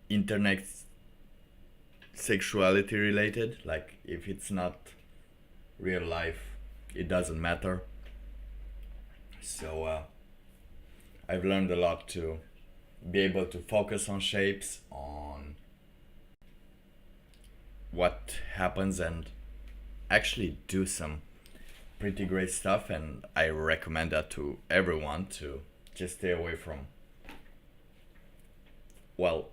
internet sexuality related, like if it's not real life, it doesn't matter. So I've learned a lot to be able to focus on shapes, on what happens, and actually do some pretty great stuff. And I recommend that to everyone, to just stay away from, well,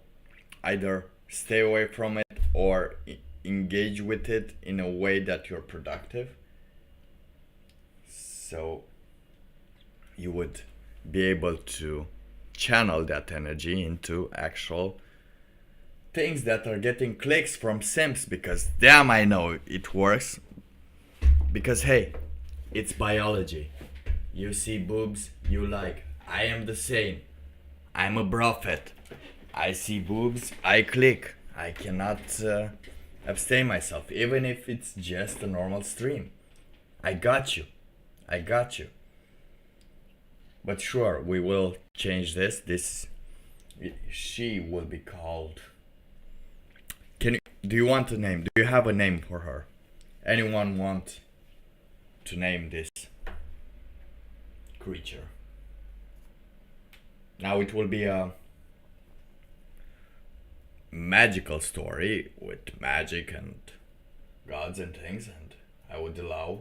either stay away from it or engage with it in a way that you're productive, so you would be able to channel that energy into actual things that are getting clicks from simps, because damn, I know it works. Because hey, it's biology. You see boobs, you like. I am the same. I'm a prophet. I see boobs, I click. I cannot abstain myself, even if it's just a normal stream. I got you. I got you. But sure, we will change this. She will be called. Do you want a name? Do you have a name for her? Anyone want to name this creature? Now it will be a magical story with magic and gods and things, and I would allow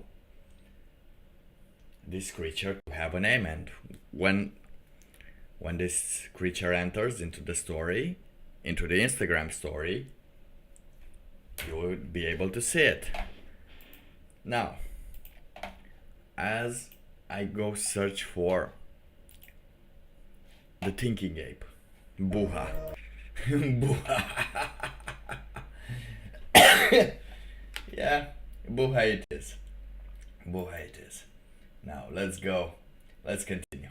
this creature to have a name. And when this creature enters into the story, into the Instagram story, you will be able to see it. Now, as I go search for the thinking ape, Buha. Buha. Yeah, Buha it is. Buha it is. Now let's go. Let's continue.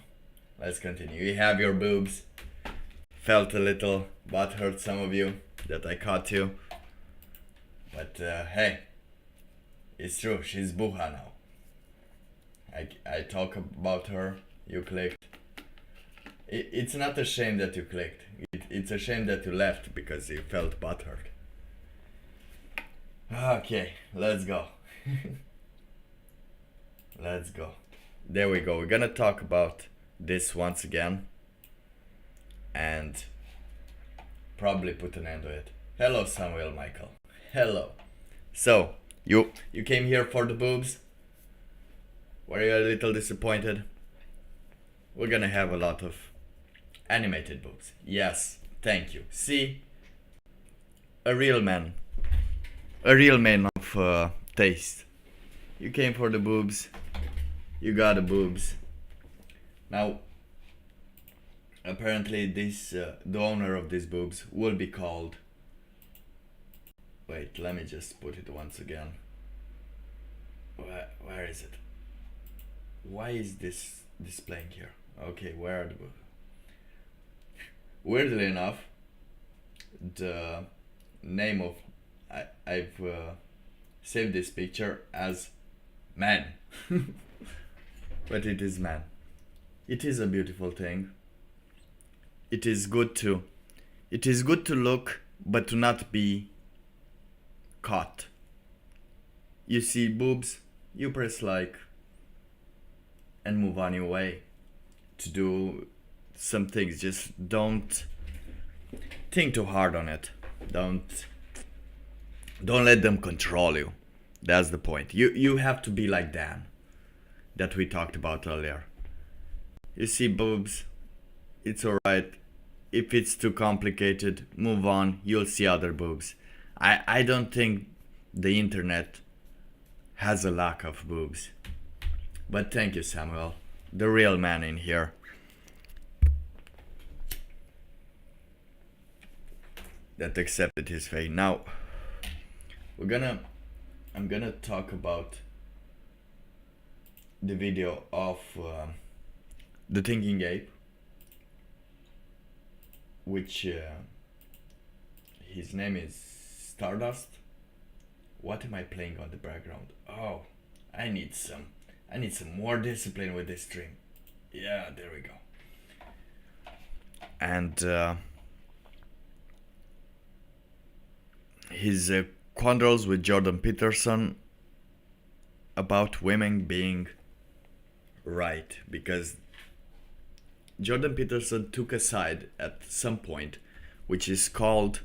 You have your boobs. Felt a little butthurt, some of you, that I caught you. But hey, it's true. She's Buha now. I talk about her. You clicked. It's not a shame that you clicked. It's a shame that you left because you felt butthurt. Okay, let's go. Let's go. There we go. We're gonna talk about this once again and probably put an end to it. Hello, Samuel Michael. Hello. So, you came here for the boobs? Were you a little disappointed? We're gonna have a lot of animated boobs. Yes, thank you. See? A real man of taste. You came for the boobs. You got the boobs. Now, apparently the owner of these boobs will be called... Wait, let me just put it once again. Where is it? Why is this displaying here? Okay, where are the boobs? Weirdly enough, the name of... I've saved this picture as man. But it is man. It is a beautiful thing. It is good to look, but to not be caught. You see boobs, you press like and move on your way to do some things. Just don't think too hard on it. Don't let them control you. That's the point. You have to be like Dan, that we talked about earlier. You see boobs, it's alright. If it's too complicated, move on. You'll see other boobs. I don't think the internet has a lack of boobs. But thank you, Samuel, the real man in here. That accepted his fate. Now, I'm gonna talk about the video of the thinking ape, which his name is Stardust. What am I playing on the background? Oh, I need some more discipline with this stream. Yeah, there we go. and his quarrels with Jordan Peterson about women being right, because Jordan Peterson took a side at some point, which is called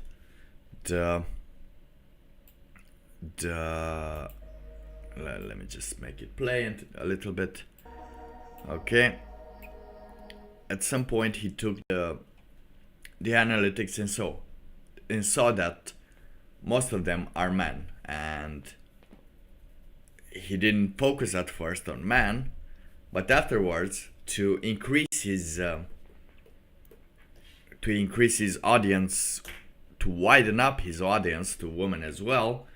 let me just make it play a little bit. Okay. At some point he took the analytics and saw that most of them are men, and he didn't focus at first on men, but afterwards, to increase his audience, to widen up his audience to women as well,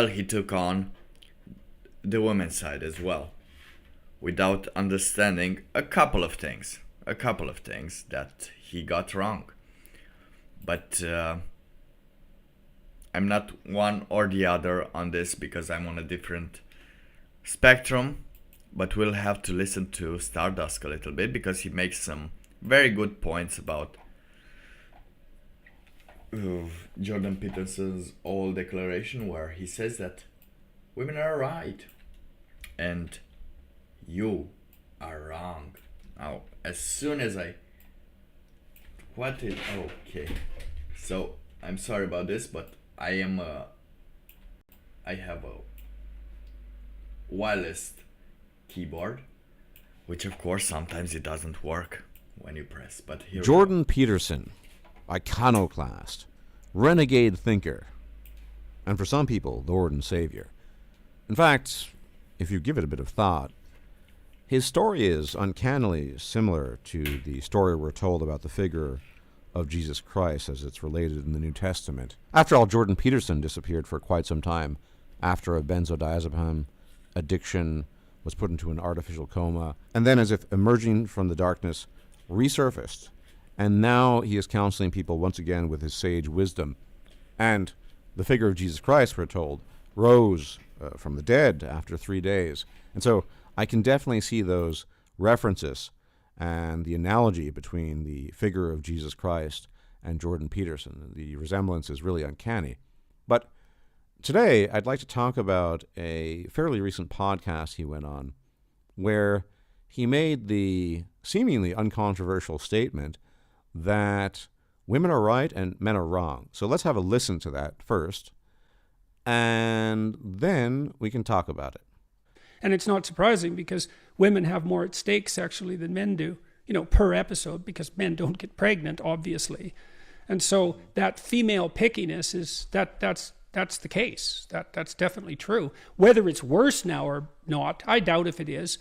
he took on the women's side as well, without understanding a couple of things that he got wrong. But I'm not one or the other on this, because I'm on a different spectrum. But we'll have to listen to Stardust a little bit, because he makes some very good points about Jordan Peterson's whole declaration, where he says that women are right and you are wrong. Now, as soon as okay, so I'm sorry about this, but I have a wireless keyboard, which of course sometimes it doesn't work when you press, but here Jordan Peterson, iconoclast, renegade thinker, and for some people, Lord and Savior. In fact, if you give it a bit of thought, his story is uncannily similar to the story we're told about the figure of Jesus Christ as it's related in the New Testament. After all, Jordan Peterson disappeared for quite some time after a benzodiazepine addiction, was put into an artificial coma, and then, as if emerging from the darkness, resurfaced. And now he is counseling people once again with his sage wisdom. And the figure of Jesus Christ, we're told, rose from the dead after 3 days. And so I can definitely see those references and the analogy between the figure of Jesus Christ and Jordan Peterson. The resemblance is really uncanny. But today, I'd like to talk about a fairly recent podcast he went on where he made the seemingly uncontroversial statement that women are right and men are wrong. So let's have a listen to that first, and then we can talk about it. And it's not surprising, because women have more at stake sexually than men do, per episode, because men don't get pregnant, obviously. And so that female pickiness is that's the case. That's definitely true. Whether it's worse now or not, I doubt if it is.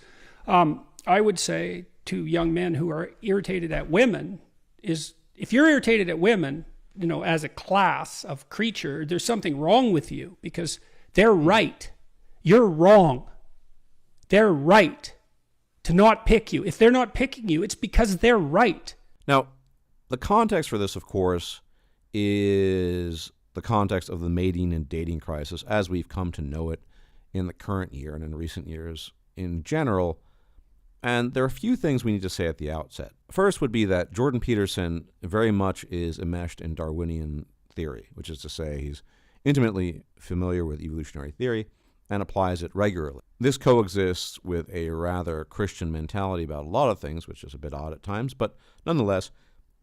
I would say to young men who are irritated at women is, if you're irritated at women, as a class of creature, there's something wrong with you, because they're right. You're wrong. They're right to not pick you. If they're not picking you, it's because they're right. Now, the context for this, of course, is the context of the mating and dating crisis as we've come to know it in the current year and in recent years in general. And there are a few things we need to say at the outset. First would be that Jordan Peterson very much is enmeshed in Darwinian theory, which is to say he's intimately familiar with evolutionary theory and applies it regularly. This coexists with a rather Christian mentality about a lot of things, which is a bit odd at times, but nonetheless,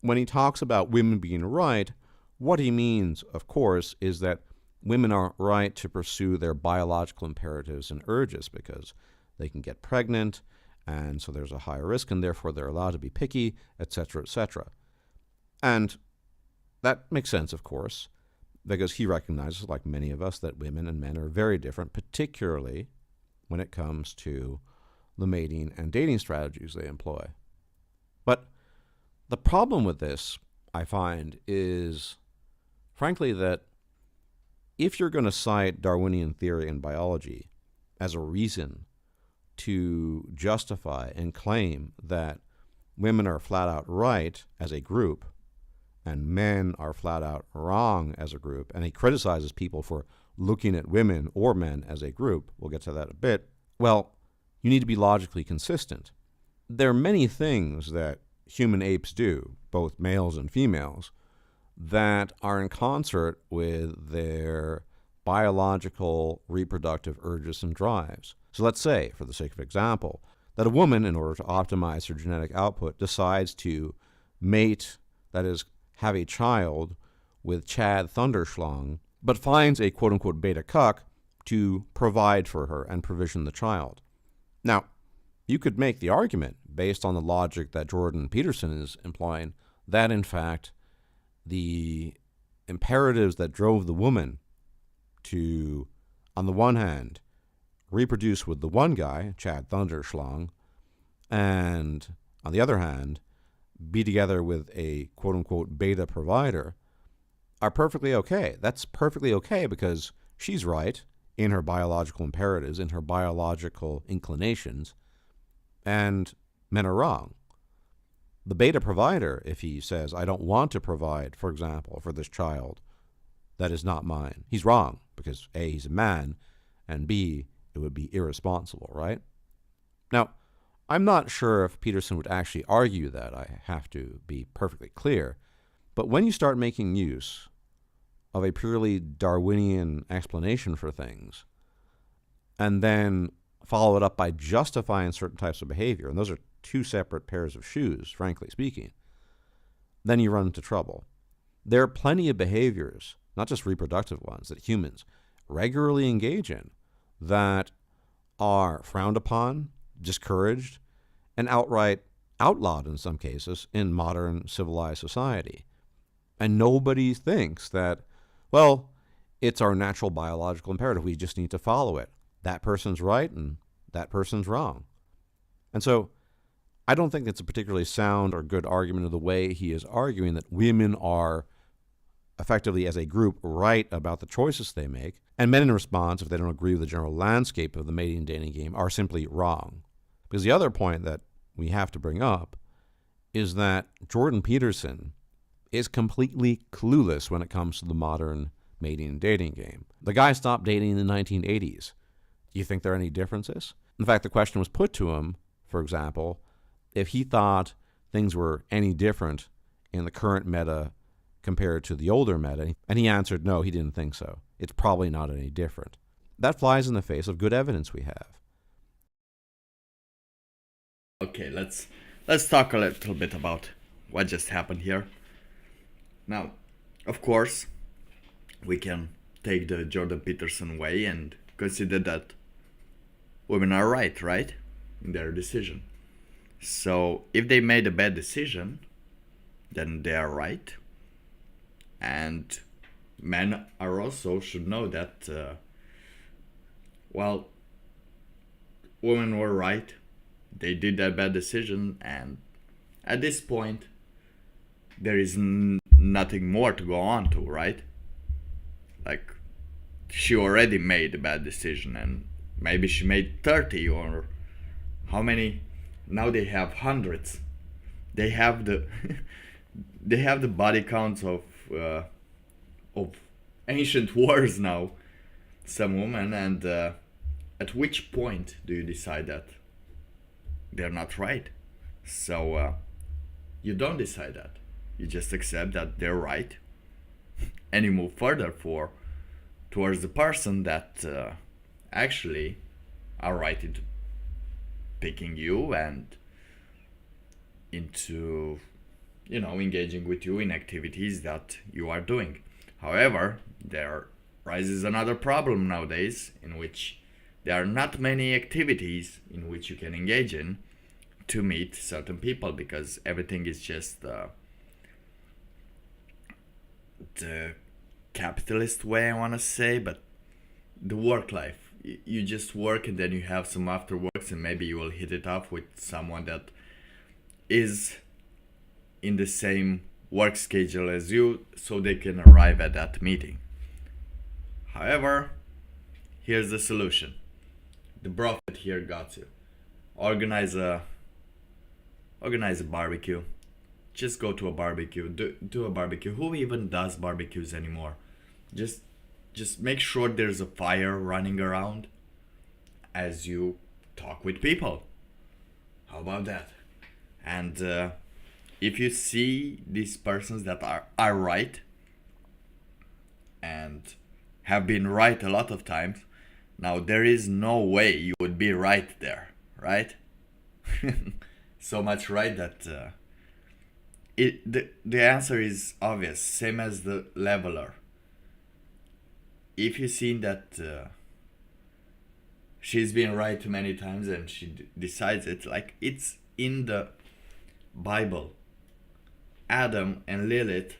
when he talks about women being right, what he means, of course, is that women are right to pursue their biological imperatives and urges because they can get pregnant, and so there's a higher risk, and therefore they're allowed to be picky, etc., etc. And that makes sense, of course, because he recognizes, like many of us, that women and men are very different, particularly when it comes to the mating and dating strategies they employ. But the problem with this, I find, is, frankly, that if you're going to cite Darwinian theory and biology as a reason to justify and claim that women are flat out right as a group and men are flat out wrong as a group, and he criticizes people for looking at women or men as a group, we'll get to that a bit, well, you need to be logically consistent. There are many things that human apes do, both males and females, that are in concert with their biological reproductive urges and drives. So let's say, for the sake of example, that a woman, in order to optimize her genetic output, decides to mate, that is, have a child with Chad Thunderschlong, but finds a quote-unquote beta cuck to provide for her and provision the child. Now, you could make the argument, based on the logic that Jordan Peterson is employing, that in fact the imperatives that drove the woman to, on the one hand, reproduce with the one guy, Chad Thunderschlong, and on the other hand, be together with a quote-unquote beta provider, are perfectly okay. That's perfectly okay because she's right in her biological imperatives, in her biological inclinations, and men are wrong. The beta provider, if he says, I don't want to provide, for example, for this child that is not mine, he's wrong because A, he's a man, and B, it would be irresponsible, right? Now, I'm not sure if Peterson would actually argue that, I have to be perfectly clear, but when you start making use of a purely Darwinian explanation for things, and then follow it up by justifying certain types of behavior, and those are two separate pairs of shoes, frankly speaking, then you run into trouble. There are plenty of behaviors, not just reproductive ones, that humans regularly engage in that are frowned upon, discouraged, and outright outlawed in some cases in modern civilized society. And nobody thinks that, well, it's our natural biological imperative. We just need to follow it. That person's right and that person's wrong. And so I don't think it's a particularly sound or good argument of the way he is arguing that women are effectively as a group right about the choices they make, and men in response, if they don't agree with the general landscape of the mating and dating game, are simply wrong. Because the other point that we have to bring up is that Jordan Peterson is completely clueless when it comes to the modern mating and dating game. The guy stopped dating in the 1980s. Do you think there are any differences? In fact, the question was put to him, for example, if he thought things were any different in the current meta compared to the older meta, and he answered no, he didn't think so. It's probably not any different. That flies in the face of good evidence we have. Okay, let's talk a little bit about what just happened here. Now, of course, we can take the Jordan Peterson way and consider that women are right, in their decision. So if they made a bad decision, then they are right. And men are also should know that, women were right. They did that bad decision, and at this point, there is nothing more to go on to, right? Like, she already made a bad decision, and maybe she made 30 or how many? Now they have hundreds. They have the they have the body counts of ancient wars now. Some women, and at which point do you decide that they're not right? So you don't decide that. You just accept that they're right, and you move further towards the person that actually are right into picking you and into, engaging with you in activities that you are doing. However, there rises another problem nowadays, in which there are not many activities in which you can engage in to meet certain people, because everything is just the capitalist way, I want to say, but the work life. You just work, and then you have some after works, and maybe you will hit it off with someone that is in the same work schedule as you, so they can arrive at that meeting. However, here's the solution. The prophet here got you. Organize a barbecue. Just go to a barbecue. Do a barbecue. Who even does barbecues anymore? Just make sure there's a fire running around as you talk with people. How about that? And if you see these persons that are right and have been right a lot of times, now there is no way you would be right there, right? So much right that the answer is obvious, same as the leveler. If you've seen that she's been right too many times and she decides it, like it's in the Bible. Adam and Lilith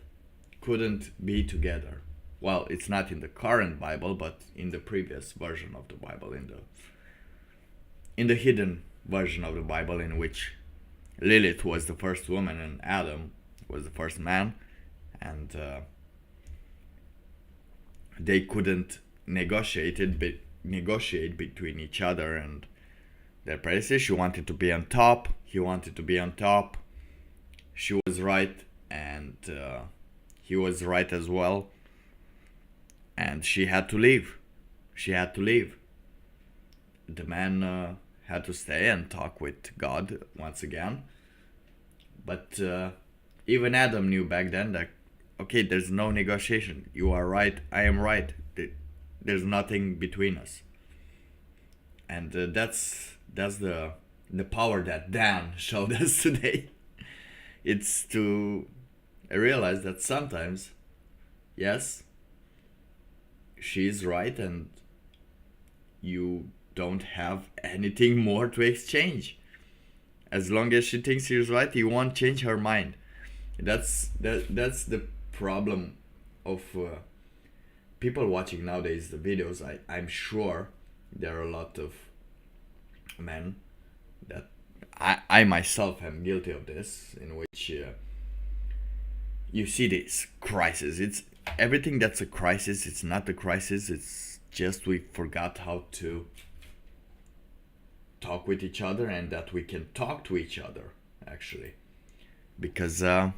couldn't be together. Well, it's not in the current Bible, but in the previous version of the Bible, in the hidden version of the Bible, in which Lilith was the first woman and Adam was the first man, and they couldn't negotiate between each other and their predecessor. She wanted to be on top, he wanted to be on top. She was right, and he was right as well. And she had to leave. The man had to stay and talk with God once again. But even Adam knew back then that, okay, there's no negotiation. You are right, I am right. There's nothing between us. And that's the power that Dan showed us today. It's to realize that sometimes, yes, she's right and you don't have anything more to exchange. As long as she thinks she's right, you won't change her mind. That's the problem of people watching nowadays the videos. I'm sure there are a lot of men that I myself am guilty of this, in which you see this crisis. It's everything that's a crisis. It's not a crisis. It's just we forgot how to talk with each other, and that we can talk to each other actually, because there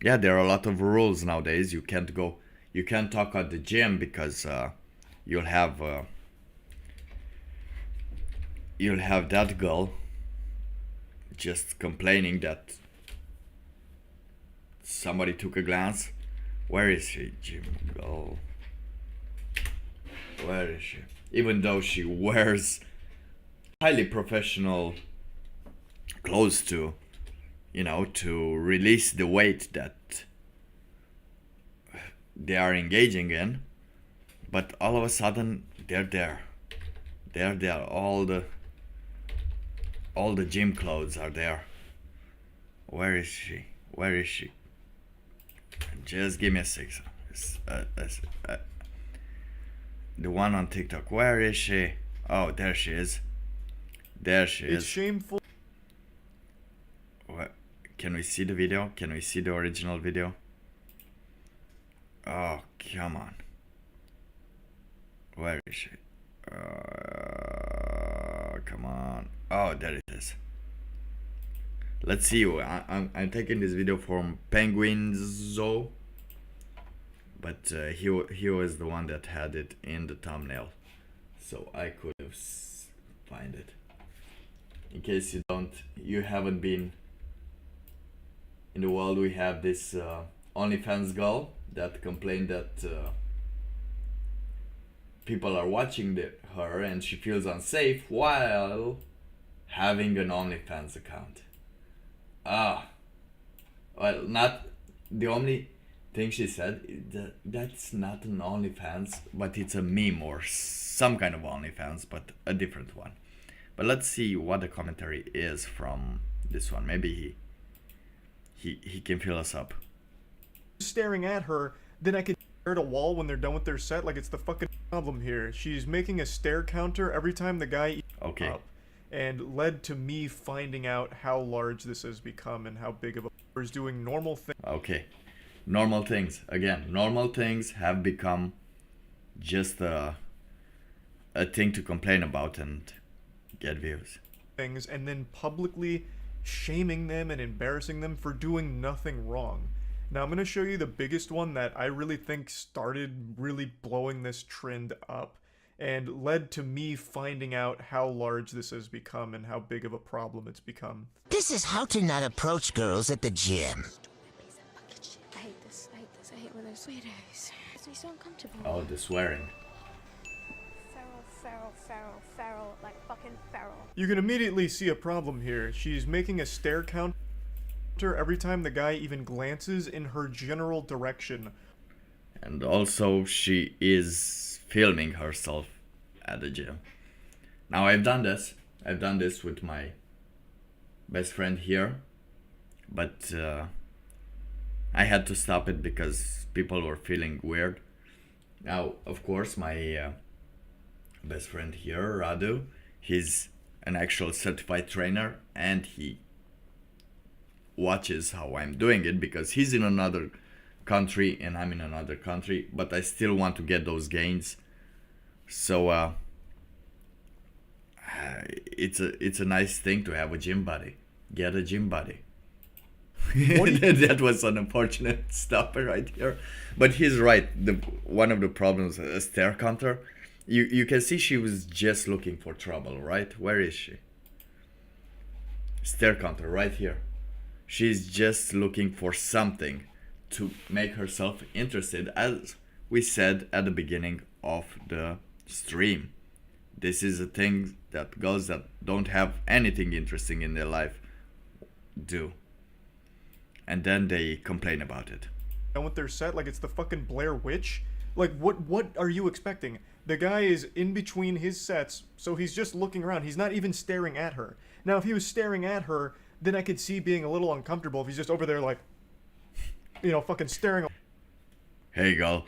are a lot of rules nowadays. You can't talk at the gym because you'll have that girl just complaining that somebody took a glance. Where is she, gym girl? Where is she? Even though she wears highly professional clothes to release the weight that they are engaging in, but all of a sudden they're there. All the gym clothes are there. Where is she? Just give me a sec. The one on TikTok. Where is she? Oh, there she is. It's shameful. What? Can we see the video? Can we see the original video? Oh, come on. Where is she? Come on. Oh, there it is. Let's see. I'm taking this video from Penguin Zoo, but he was the one that had it in the thumbnail, so I could have find it. In case you haven't been in the world, we have this OnlyFans girl that complained that people are watching her and she feels unsafe while having an OnlyFans account. Well, not the only thing she said, that's not an OnlyFans, but it's a meme or some kind of OnlyFans, but a different one. But let's see what the commentary is from this one. Maybe he can fill us up. Staring at her, then I could stare at a wall when they're done with their set. Like, it's the fucking problem here. She's making a stare counter every time the guy eats up, and led to me finding out how large this has become and how big of a is doing normal things. Okay, normal things. Again, normal things have become just a thing to complain about and get views. Things, and then publicly shaming them and embarrassing them for doing nothing wrong. Now I'm going to show you the biggest one that I really think started really blowing this trend up, and led to me finding out how large this has become and how big of a problem it's become. This is how to not approach girls at the gym. I hate this. I hate this. I hate when there's sweeties. It's me so uncomfortable. Oh, the swearing. Feral, like fucking feral. You can immediately see a problem here. She's making a stare counter every time the guy even glances in her general direction. And also, she is filming herself at the gym. Now, I've done this. I've done this with my best friend here. But I had to stop it because people were feeling weird. Now, of course, my best friend here, Radu, he's an actual certified trainer, and he watches how I'm doing it because he's in another country and I'm in another country, but I still want to get those gains. So it's a nice thing to have a gym buddy. Get a gym buddy. That was an unfortunate stopper right here, but he's right. One of the problems, a stare counter. You can see she was just looking for trouble, right? Where is she? Stare counter right here. She's just looking for something to make herself interested, as we said at the beginning of the stream. This is a thing that girls that don't have anything interesting in their life do. And then they complain about it. And with their set, like it's the fucking Blair Witch. Like, what are you expecting? The guy is in between his sets, so he's just looking around. He's not even staring at her. Now, if he was staring at her, then I could see being a little uncomfortable if he's just over there, like, you know, fucking staring Hey, girl.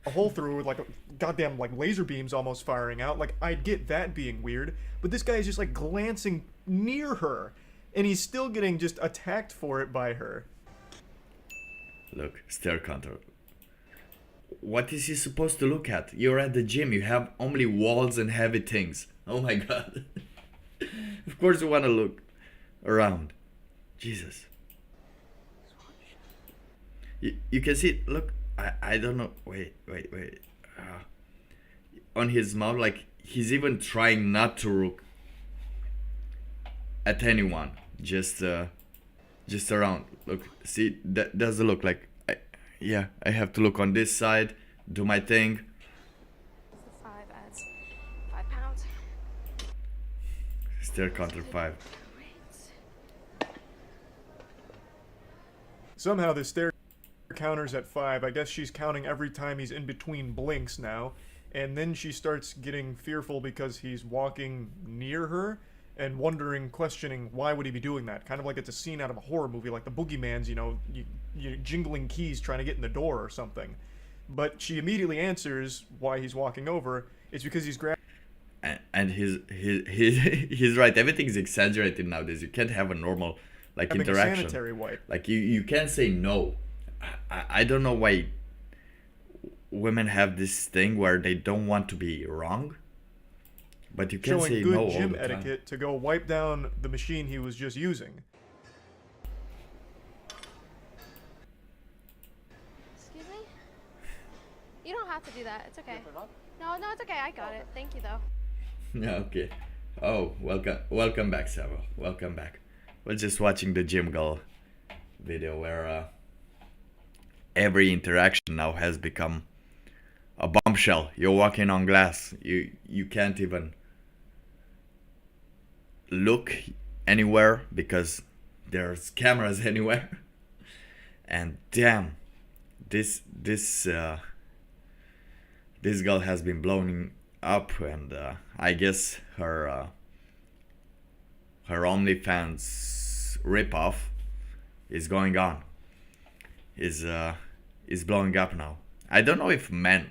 a hole through with, like, goddamn, like, laser beams almost firing out. Like, I'd get that being weird. But this guy is just, like, glancing near her, and he's still getting just attacked for it by her. Look, stare counter. What is he supposed to look at? You're at the gym, you have only walls and heavy things. Oh my god. Of course you want to look around. Jesus. You can see, look, I don't know, wait. On his mouth, like, he's even trying not to look at anyone. Just around. Look, see, that doesn't look like, I have to look on this side, do my thing. 5 adds 5 pounds. Stare counter 5. Somehow the stare counter's at 5. I guess she's counting every time he's in between blinks now. And then she starts getting fearful because he's walking near her and wondering, questioning, why would he be doing that? Kind of like it's a scene out of a horror movie, like the boogeyman's, you jingling keys trying to get in the door or something. But she immediately answers why he's walking over. It's because he's grabbing. And he's right. Everything's exaggerated nowadays. You can't have a normal interaction. A sanitary wipe. Like you can't say no. I don't know why women have this thing where they don't want to be wrong, but you can't say no all the time. Showing good gym etiquette to go wipe down the machine he was just using. Excuse me? You don't have to do that. It's okay. No, it's okay. I got it. Thank you, though. Okay. Oh, welcome back, Sarah. Welcome back. We're just watching the gym girl video where every interaction now has become a bombshell. You're walking on glass. You can't even look anywhere because there's cameras anywhere. And damn, this girl has been blowing up, and I guess her OnlyFans ripoff is going on. Is blowing up now. I don't know if men,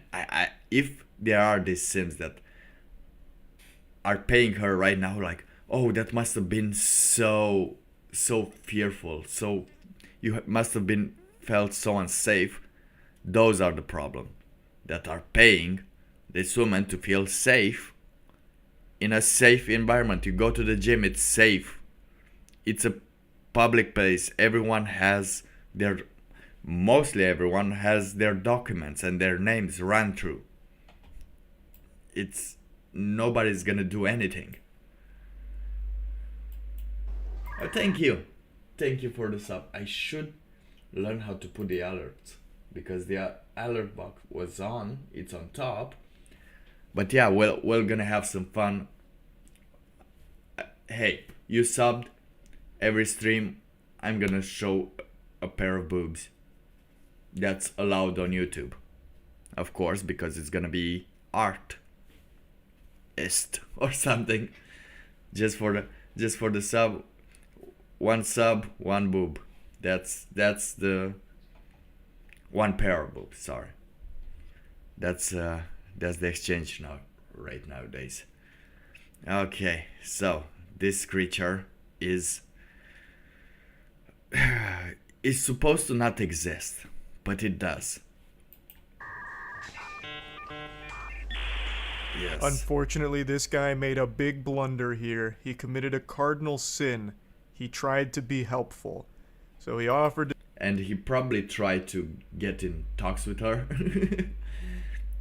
if there are these sims that are paying her right now, like, oh, that must have been so fearful, so you must have been felt so unsafe. Those are the problem, that are paying this woman to feel safe in a safe environment. You go to the gym, it's safe. It's a public place. Mostly everyone has their documents and their names run through. nobody's gonna do anything. Thank you for the sub. I should learn how to put the alerts, because the alert box was on, it's on top. But yeah, we're gonna have some fun. Hey, you subbed, every stream I'm gonna show a pair of boobs. That's allowed on YouTube, of course, because it's gonna be artist or something. Just for the sub, one sub, one boob. That's the one pair of boobs. Sorry, that's the exchange nowadays. Okay, so this creature is supposed to not exist, but it does. Yes. Unfortunately, this guy made a big blunder here. He committed a cardinal sin. He tried to be helpful. So he offered to... And he probably tried to get in talks with her.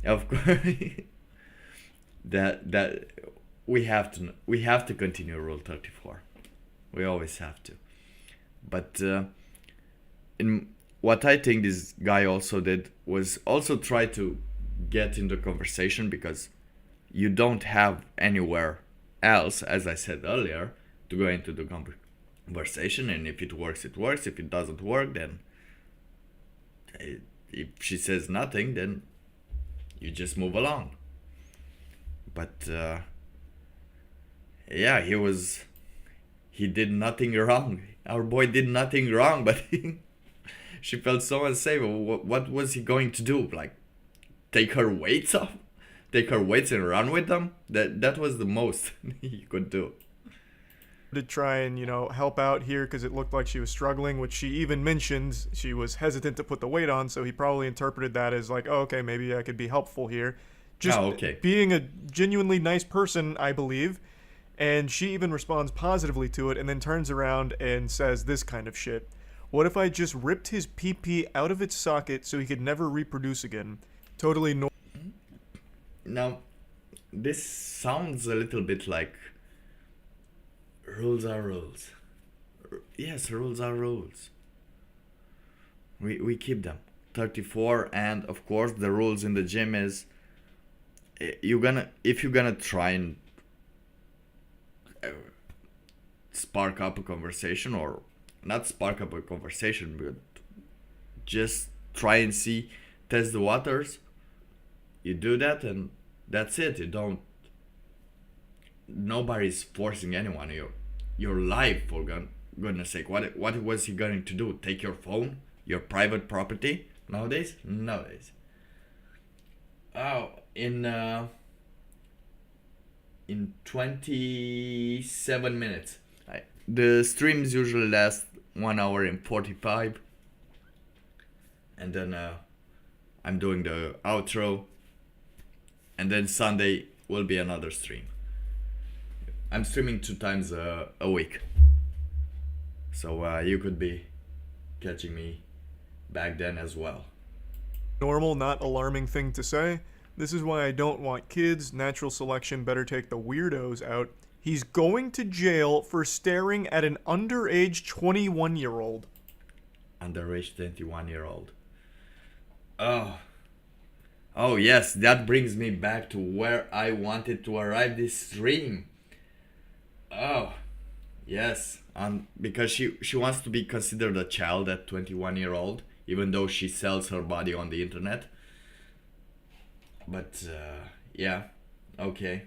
Of course. that we have to continue Rule 34. We always have to. But in what I think this guy also did was also try to get into conversation, because you don't have anywhere else, as I said earlier, to go into the conversation. And if it works, it works. If it doesn't work, then if she says nothing, then you just move along. But yeah, he did nothing wrong. Our boy did nothing wrong, but she felt so unsafe. What was he going to do? Like, take her weights off? Take her weights and run with them? That was the most he could do. To try and, help out here, because it looked like she was struggling, which she even mentioned she was hesitant to put the weight on, so he probably interpreted that as like, oh, okay, maybe I could be helpful here. Just being a genuinely nice person, I believe. And she even responds positively to it, and then turns around and says this kind of shit. What if I just ripped his pee-pee out of its socket so he could never reproduce again? Totally normal. Now, this sounds a little bit like rules are rules. Yes, rules are rules. We keep them. 34, and of course the rules in the gym is if you're gonna try and spark up a conversation, or not spark up a conversation, but just try and test the waters. You do that, and that's it. Nobody's forcing anyone. Your life, for goodness sake. What was he going to do? Take your phone? Your private property? Nowadays? Oh, in 27 minutes. The streams usually last 1 hour and 45. And then I'm doing the outro. And then Sunday will be another stream. I'm streaming 2 times a week. So you could be catching me back then as well. Normal, not alarming thing to say. This is why I don't want kids. Natural selection better take the weirdos out. He's going to jail for staring at an underage 21-year-old. Underage 21-year-old. Oh yes, that brings me back to where I wanted to arrive this stream. Oh, yes. Because she wants to be considered a child at 21-year-old, even though she sells her body on the internet. But yeah, okay.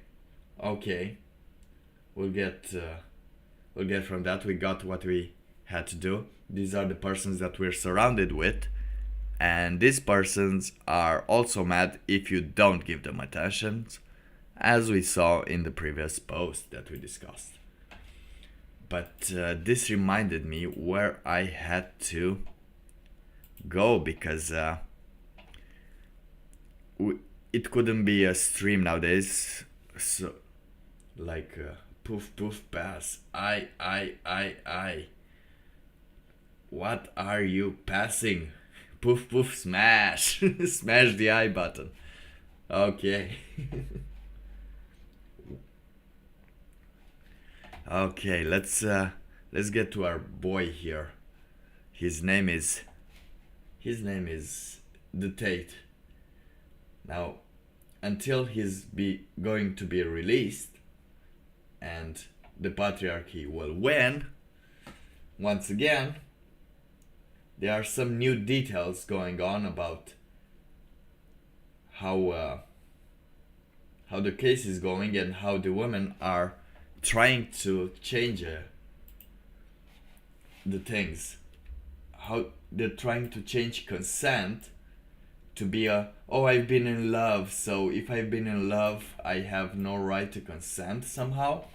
We'll get from that. We got what we had to do. These are the persons that we're surrounded with, and these persons are also mad if you don't give them attention, as we saw in the previous post that we discussed. But this reminded me where I had to go, because it couldn't be a stream nowadays. So, like poof poof pass. I. What are you passing? Poof poof smash. Smash the I button. Okay. Okay, let's get to our boy here. His name is the Tate. Now, until he's going to be released and the patriarchy will win once again, there are some new details going on about how the case is going and how the women are trying to change the things. How they're trying to change consent to be I've been in love, so if I've been in love, I have no right to consent somehow.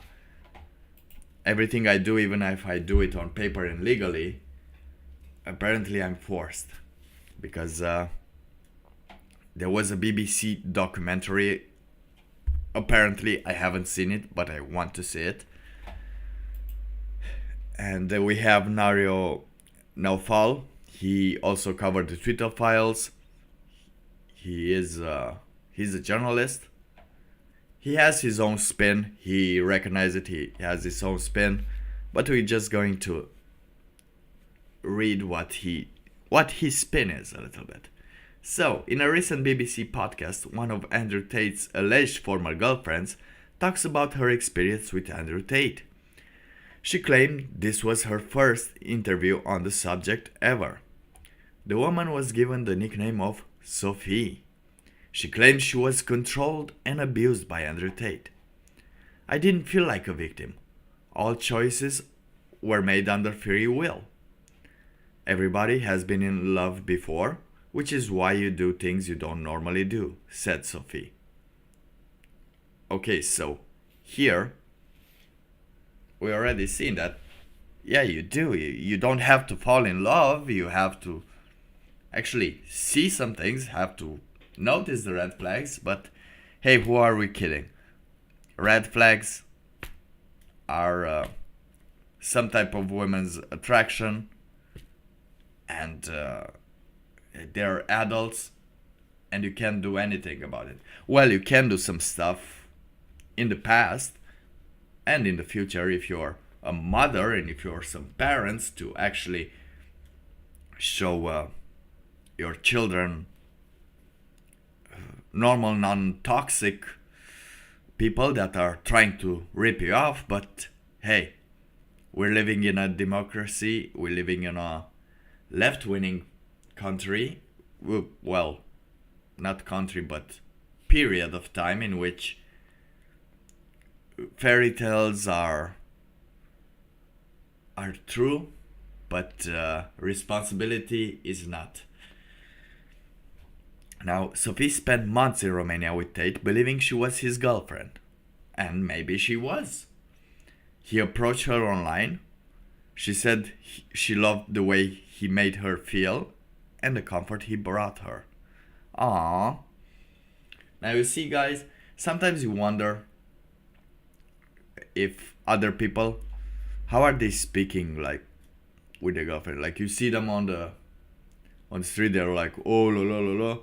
Everything I do, even if I do it on paper and legally, apparently I'm forced. Because there was a BBC documentary. Apparently, I haven't seen it, but I want to see it. And we have Nario Naufal. He also covered the Twitter files. He's a journalist. He has his own spin. He recognizes it. He has his own spin. But we're just going to read what his spin is a little bit. So, in a recent BBC podcast, one of Andrew Tate's alleged former girlfriends talks about her experience with Andrew Tate. She claimed this was her first interview on the subject ever. The woman was given the nickname of Sophie. She claimed she was controlled and abused by Andrew Tate. I didn't feel like a victim. All choices were made under free will. Everybody has been in love before, which is why you do things you don't normally do, said Sophie. Okay, so here we already seen that, yeah, you do. You don't have to fall in love. You have to actually see some things, have to notice the red flags. But hey, who are we kidding? Red flags are some type of women's attraction, and they're adults, and you can't do anything about it. Well, you can do some stuff in the past and in the future if you're a mother and if you're some parents to actually show your children normal, non-toxic people that are trying to rip you off. But hey, we're living in a democracy. We're living in a left-winning country. Well, not country, but period of time in which fairy tales are true, but responsibility is not. Now, Sophie spent months in Romania with Tate, believing she was his girlfriend. And maybe she was. He approached her online. She said she loved the way he made her feel and the comfort he brought her. Aww. Now you see, guys, sometimes you wonder if other people, how are they speaking like with their girlfriend? Like you see them on the street, they're like, oh la la la la,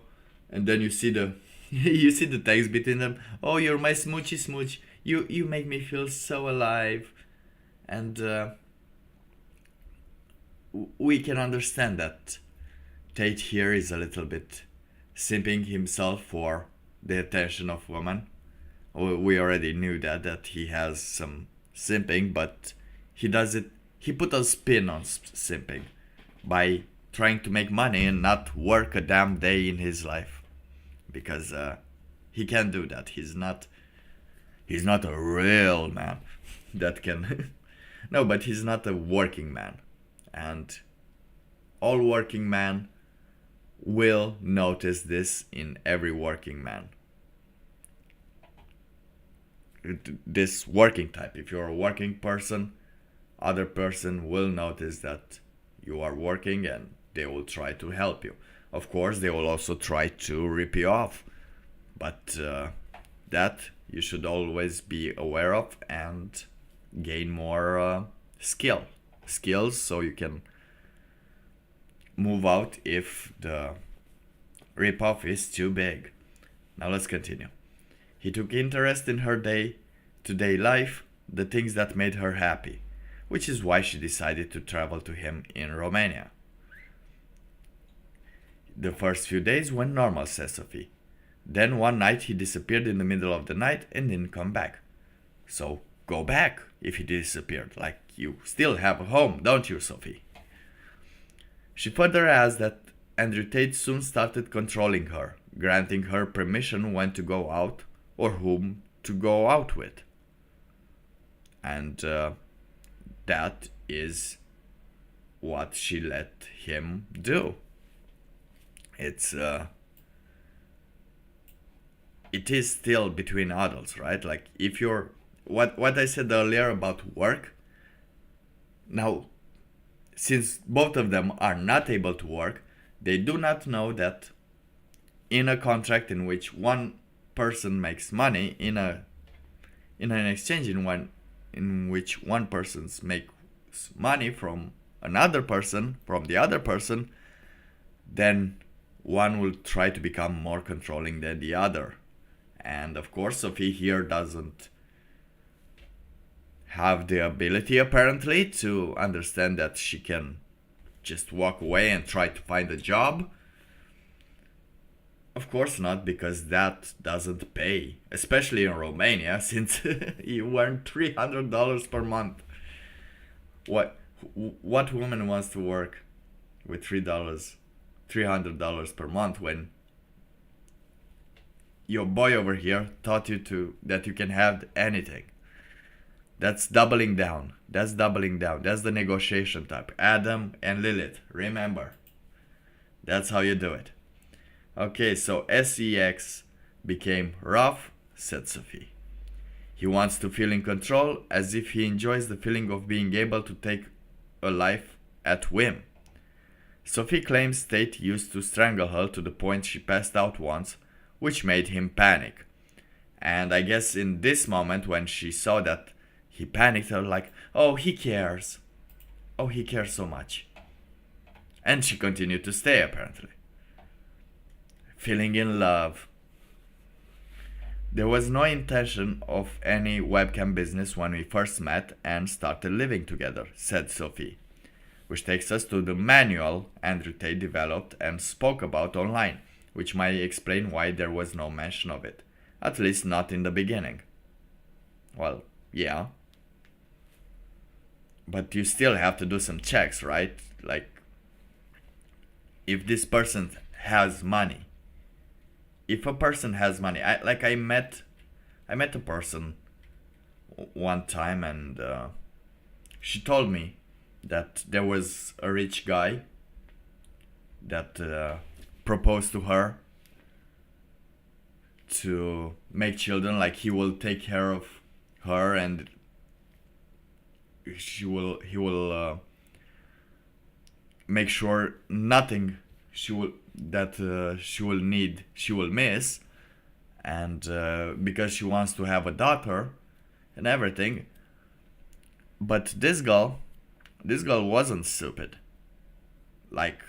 and then you see the you see the text between them. Oh, you're my smoochy smooch. You make me feel so alive, and we can understand that Tate here is a little bit simping himself for the attention of women. We already knew that he has some simping, but he does it. He put a spin on simping by trying to make money and not work a damn day in his life, because he can't do that. He's not a real man that can. No, but he's not a working man, and all working men will notice this in every working man. This working type, if you're a working person, other person will notice that you are working and they will try to help you. Of course, they will also try to rip you off, but that you should always be aware of and gain more skills so you can move out if the rip-off is too big. Now let's continue. He took interest in her day-to-day life, the things that made her happy, which is why she decided to travel to him in Romania. The first few days went normal, says Sophie. Then one night he disappeared in the middle of the night and didn't come back. So go back if he disappeared, like you still have a home, don't you, Sophie? She further adds that Andrew Tate soon started controlling her, granting her permission when to go out or whom to go out with. And that is what she let him do. It is still between adults, right? Like if you're what I said earlier about work. Now, since both of them are not able to work, they do not know that in a contract in which one person makes money, in an exchange in which one person makes money from another person, from the other person, then one will try to become more controlling than the other. And of course, Sophie here doesn't have the ability apparently to understand that she can just walk away and try to find a job. Of course not, because that doesn't pay, especially in Romania, since you earn $300 per month. What woman wants to work with $300 per month when your boy over here taught you that you can have anything? That's doubling down. That's the negotiation type. Adam and Lilith, remember. That's how you do it. Okay, so SEX became rough, said Sophie. He wants to feel in control, as if he enjoys the feeling of being able to take a life at whim. Sophie claims Tate used to strangle her to the point she passed out once, which made him panic. And I guess in this moment, when she saw that he panicked, her like, oh, he cares. Oh, he cares so much. And she continued to stay, apparently. Feeling in love. There was no intention of any webcam business when we first met and started living together, said Sophie. Which takes us to the manual Andrew Tate developed and spoke about online, which might explain why there was no mention of it. At least not in the beginning. Well, yeah. But you still have to do some checks, right? Like, if this person has money. If a person has money, I met a person one time, and she told me that there was a rich guy that proposed to her to make children. Like, he will take care of her, and he will make sure nothing she will miss, and because she wants to have a daughter and everything. But this girl wasn't stupid like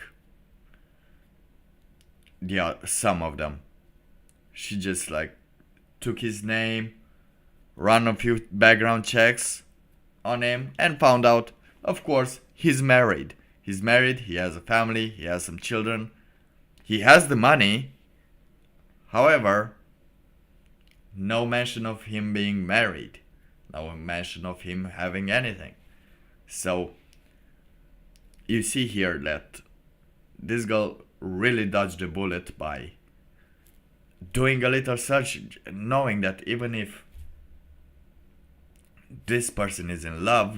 some of them. She just like took his name, ran a few background checks on him, and found out, of course, he's married. He has a family, he has some children, he has the money. However, no mention of him being married, no mention of him having anything. So you see here that this girl really dodged a bullet by doing a little search, knowing that even if this person is in love,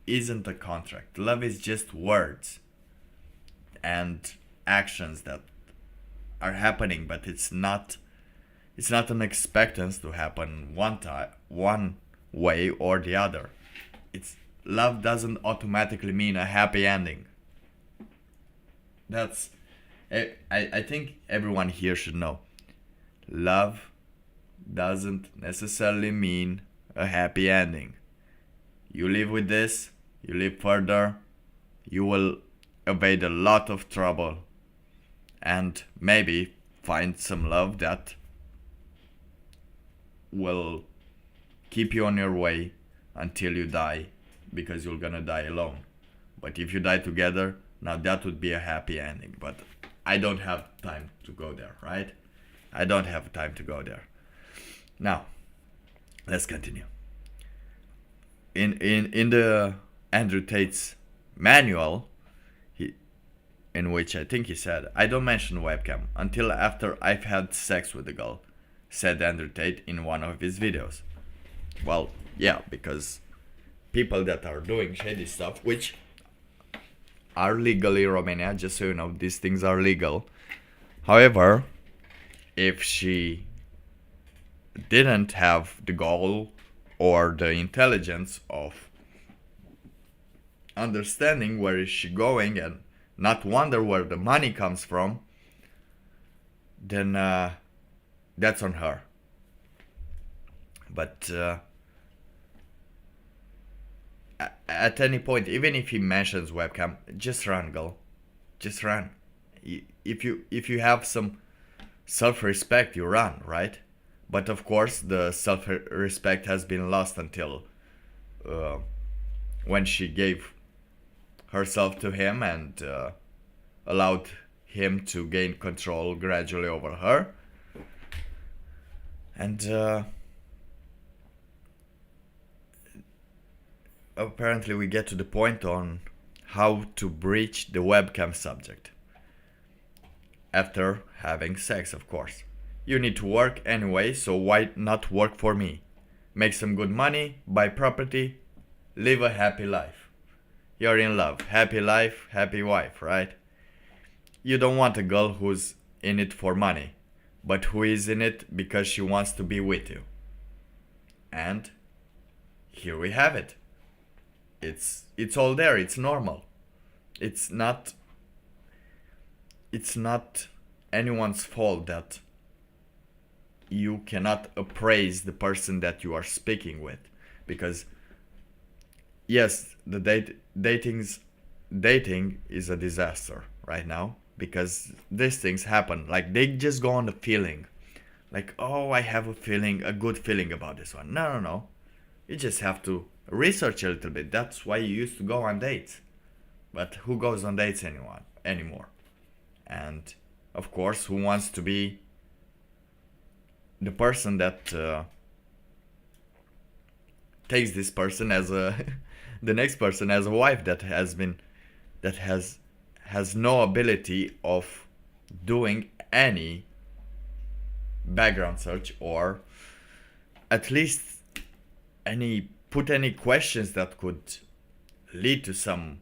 isn't a contract. Love is just words and actions that are happening, but it's not an expectance to happen one way or the other. Love doesn't automatically mean a happy ending. That's I think everyone here should know. Love doesn't necessarily mean a happy ending. You live with this, you live further, you will evade a lot of trouble and maybe find some love that will keep you on your way until you die, because you're gonna die alone. But if you die together, now that would be a happy ending. But I don't have time to go there, right? I don't have time to go there. Now, let's continue. In the Andrew Tate's manual, in which I think he said, I don't mention webcam until after I've had sex with a girl, said Andrew Tate in one of his videos. Well, yeah, because people that are doing shady stuff, which are legally in Romania, just so you know, these things are legal. However, if she didn't have the goal or the intelligence of understanding where is she going and not wonder where the money comes from, then that's on her. But at any point, even if he mentions webcam, just run, girl. Just run. If you have some self-respect, you run, right? But of course, the self-respect has been lost until when she gave herself to him and allowed him to gain control gradually over her. And apparently we get to the point on how to breach the webcam subject. After having sex, of course. You need to work anyway, so why not work for me? Make some good money, buy property, live a happy life. You're in love. Happy life, happy wife, right? You don't want a girl who's in it for money, but who is in it because she wants to be with you. And here we have it. It's all there, it's normal. It's not anyone's fault that you cannot appraise the person that you are speaking with, because yes, the dating is a disaster right now, because these things happen. Like, they just go on the feeling, like, oh, I have a good feeling about this one. No, you just have to research a little bit. That's why you used to go on dates. But who goes on dates anymore? And of course, who wants to be the person that takes this person as the next person as a wife that has no ability of doing any background search, or at least put any questions that could lead to some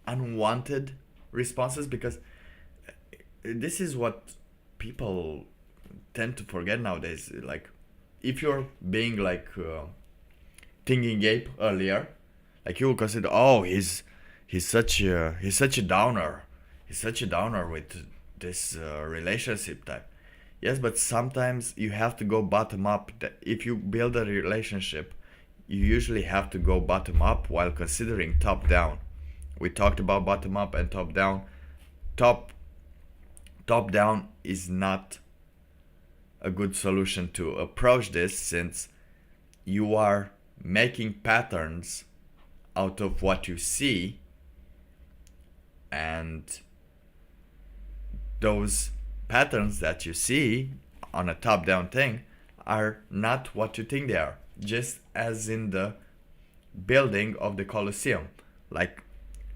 unwanted responses, because this is what people tend to forget nowadays. Like, if you're being like thinking ape earlier, like, you will consider, oh, he's such a downer. He's such a downer with this relationship type. Yes, but sometimes you have to go bottom up. If you build a relationship, you usually have to go bottom up while considering top down. We talked about bottom up and top down. Top down is not a good solution to approach this, since you are making patterns out of what you see, and those patterns that you see on a top-down thing are not what you think they are. Just as in the building of the Colosseum, like,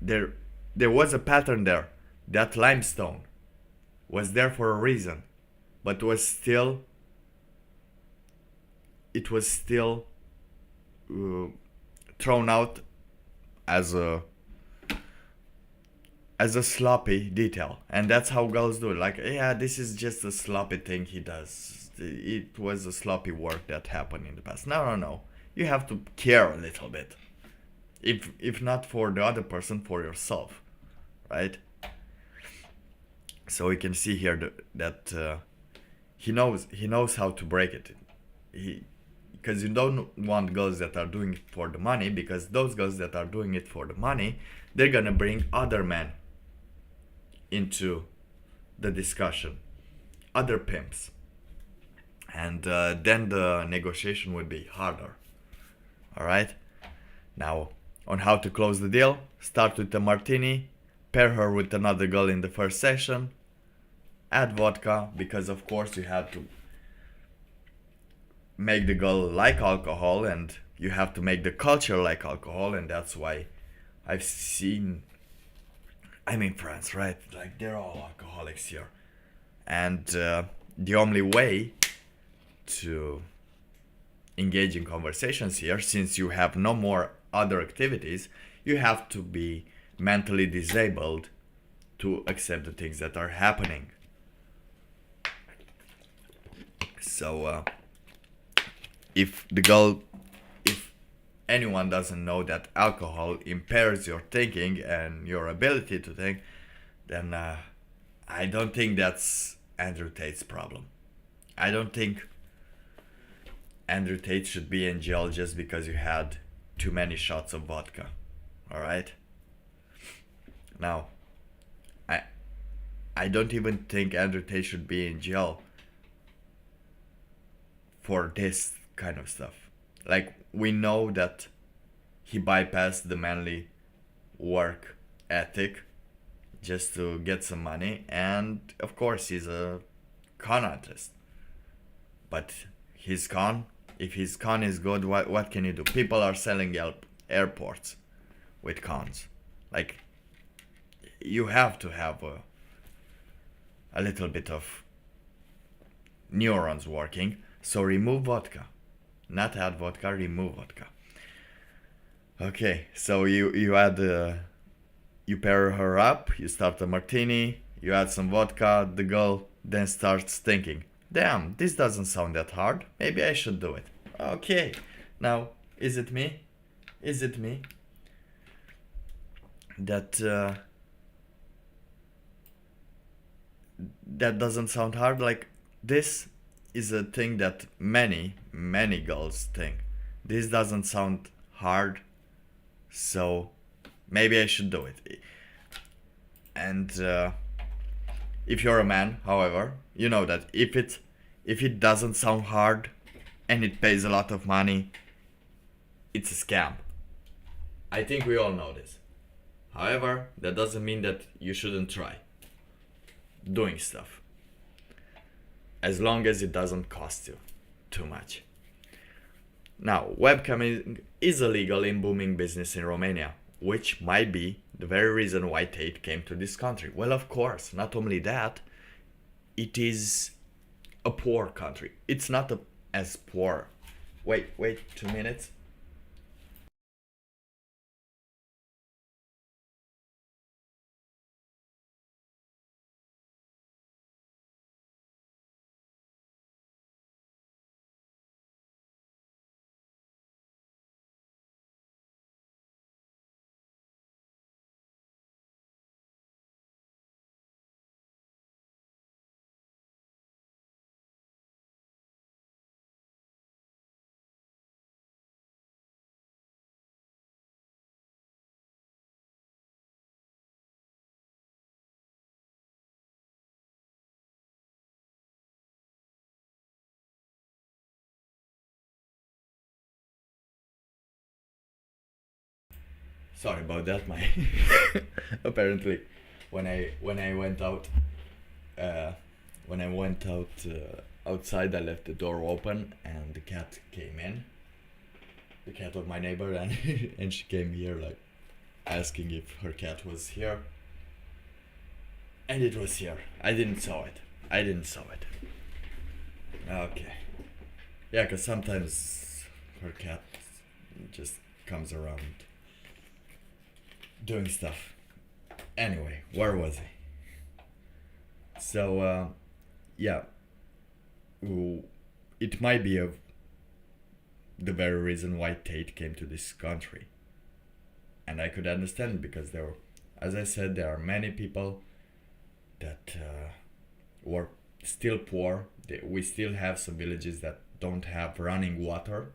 there was a pattern there. That limestone was there for a reason, but it was still thrown out as a sloppy detail. And that's how girls do it. Like, yeah, this is just a sloppy thing he does. It was a sloppy work that happened in the past. No. You have to care a little bit. If not for the other person, for yourself, right? So we can see here that he knows how to break it. Because you don't want girls that are doing it for the money, because those girls that are doing it for the money, they're gonna bring other men into the discussion, other pimps. and then the negotiation would be harder. All right. Now, on how to close the deal, start with a martini, pair her with another girl in the first session, add vodka, because of course you have to make the girl like alcohol, and you have to make the culture like alcohol, and that's why I'm in France, right? Like, they're all alcoholics here. And the only way to engage in conversations here, since you have no more other activities, you have to be mentally disabled to accept the things that are happening. So if anyone doesn't know that alcohol impairs your thinking and your ability to think, then I don't think that's Andrew Tate's problem. I don't think Andrew Tate should be in jail just because you had too many shots of vodka. Alright? Now, I don't even think Andrew Tate should be in jail for this kind of stuff. Like, we know that he bypassed the manly work ethic just to get some money, and of course he's a con artist. But his con, if his con is good, what can you do? People are selling airports with cons. Like, you have to have a little bit of neurons working. So remove vodka. Not add vodka, remove vodka. Okay, so you add you pair her up, you start a martini, you add some vodka, the girl then starts thinking, damn, this doesn't sound that hard, maybe I should do it. Okay, now, is it me? Is it me? That doesn't sound hard. Like, this is a thing that many girls think. This doesn't sound hard, so maybe I should do it. And if you're a man, however, you know that if it doesn't sound hard and it pays a lot of money, it's a scam. I think we all know this. However, that doesn't mean that you shouldn't try doing stuff, as long as it doesn't cost you too much. Now, webcamming is illegal in booming business in Romania, which might be the very reason why Tate came to this country. Well, of course, not only that, it is a poor country. It's not as poor. Wait 2 minutes. Sorry about that, my apparently when I went out outside, I left the door open and the cat came in, the cat of my neighbor, and she came here like asking if her cat was here, and it was here. I didn't saw it. Okay. Yeah, because sometimes her cat just comes around doing stuff. Anyway, where was I? So, yeah. It might be the very reason why Tate came to this country. And I could understand, because there were, as I said, there are many people that were still poor. We still have some villages that don't have running water.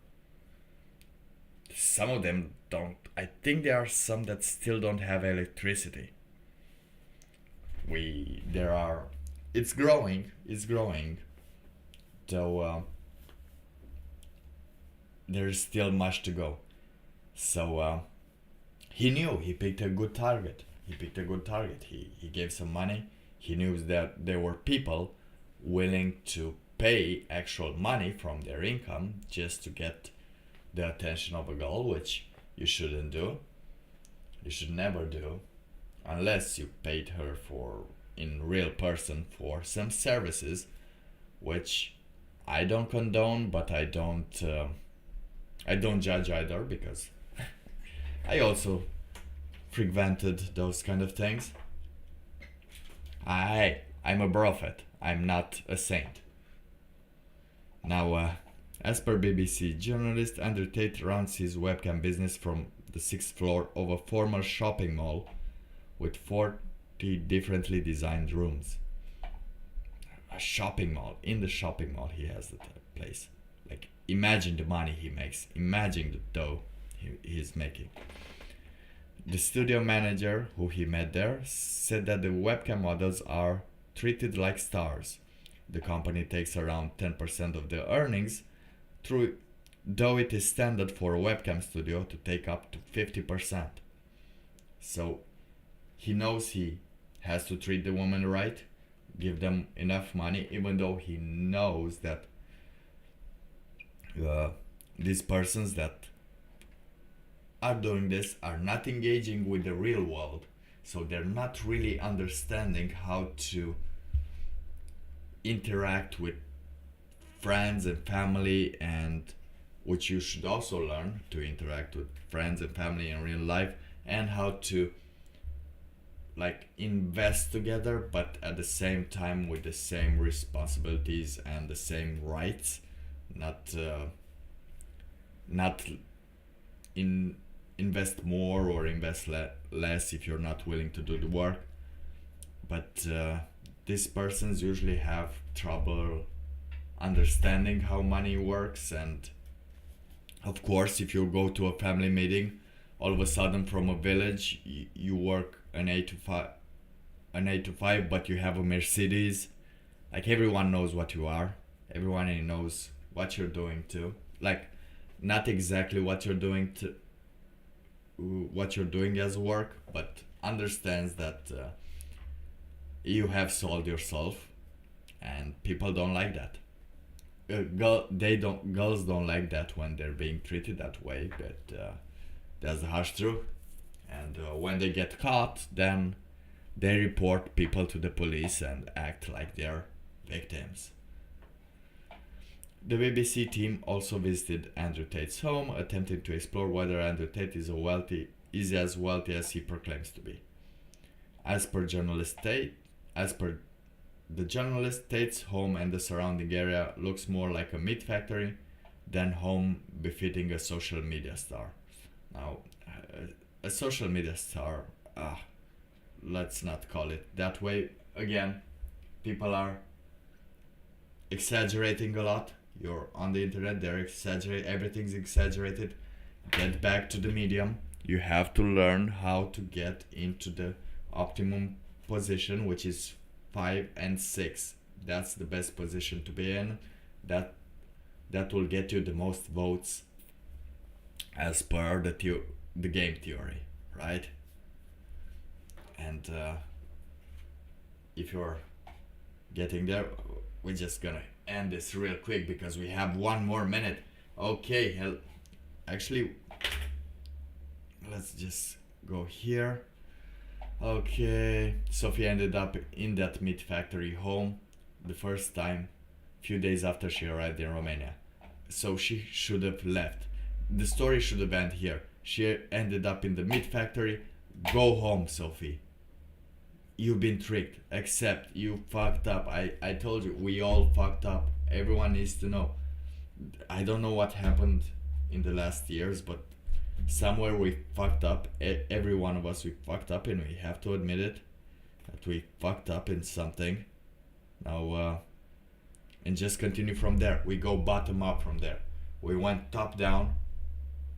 Some of them don't. I think there are some that still don't have electricity. It's growing, though there's still much to go. So he knew he picked a good target. He gave some money. He knew that there were people willing to pay actual money from their income just to get the attention of a girl, which you shouldn't do. You should never do, unless you paid her for in real person for some services, which I don't condone, but I don't judge either, because I also frequented those kind of things. I'm a prophet. I'm not a saint. Now, as per BBC, journalist Andrew Tate runs his webcam business from the 6th floor of a former shopping mall with 40 differently designed rooms. A shopping mall. In the shopping mall he has the place. Like, imagine the money he makes. Imagine the dough he's making. The studio manager who he met there said that the webcam models are treated like stars. The company takes around 10% of the earnings, though it is standard for a webcam studio to take up to 50%. So he knows he has to treat the woman right, give them enough money, even though he knows that these persons that are doing this are not engaging with the real world, so they're not really understanding how to interact with friends and family, and which you should also learn to interact with friends and family in real life, and how to like invest together, but at the same time with the same responsibilities and the same rights, not invest more or invest less if you're not willing to do the work. But these persons usually have trouble understanding how money works, and of course if you go to a family meeting, all of a sudden from a village you work an 8 to 5, but you have a Mercedes. Like, everyone knows what you are, everyone knows what you're doing too, like not exactly what you're doing as work, but understands that you have sold yourself, and people don't like that. Girls don't like that when they're being treated that way, but that's the harsh truth. And when they get caught, then they report people to the police and act like they're victims. The BBC team also visited Andrew Tate's home, attempting to explore whether Andrew Tate is as wealthy as he proclaims to be. As per the journalist, Tate's home and the surrounding area looks more like a meat factory than home befitting a social media star. Now, a social media star, let's not call it that way. Again, people are exaggerating a lot. You're on the internet, they're exaggerating, everything's exaggerated. Get back to the medium. You have to learn how to get into the optimum position, which is 5 and 6. That's the best position to be in. That will get you the most votes as per the game theory, right? And if you're getting there, we're just gonna end this real quick because we have 1 more minute. Okay, actually, let's just go here. Okay, Sophie ended up in that meat factory home the first time, few days after she arrived in Romania. So she should have left. The story should have ended here. She ended up in the meat factory. Go home, Sophie. You've been tricked. Accept. You fucked up. I told you, we all fucked up. Everyone needs to know. I don't know what happened in the last years, but somewhere we fucked up. Every one of us, we fucked up, and we have to admit it, that we fucked up in something. Now, and just continue from there. We go bottom up from there. We went top down.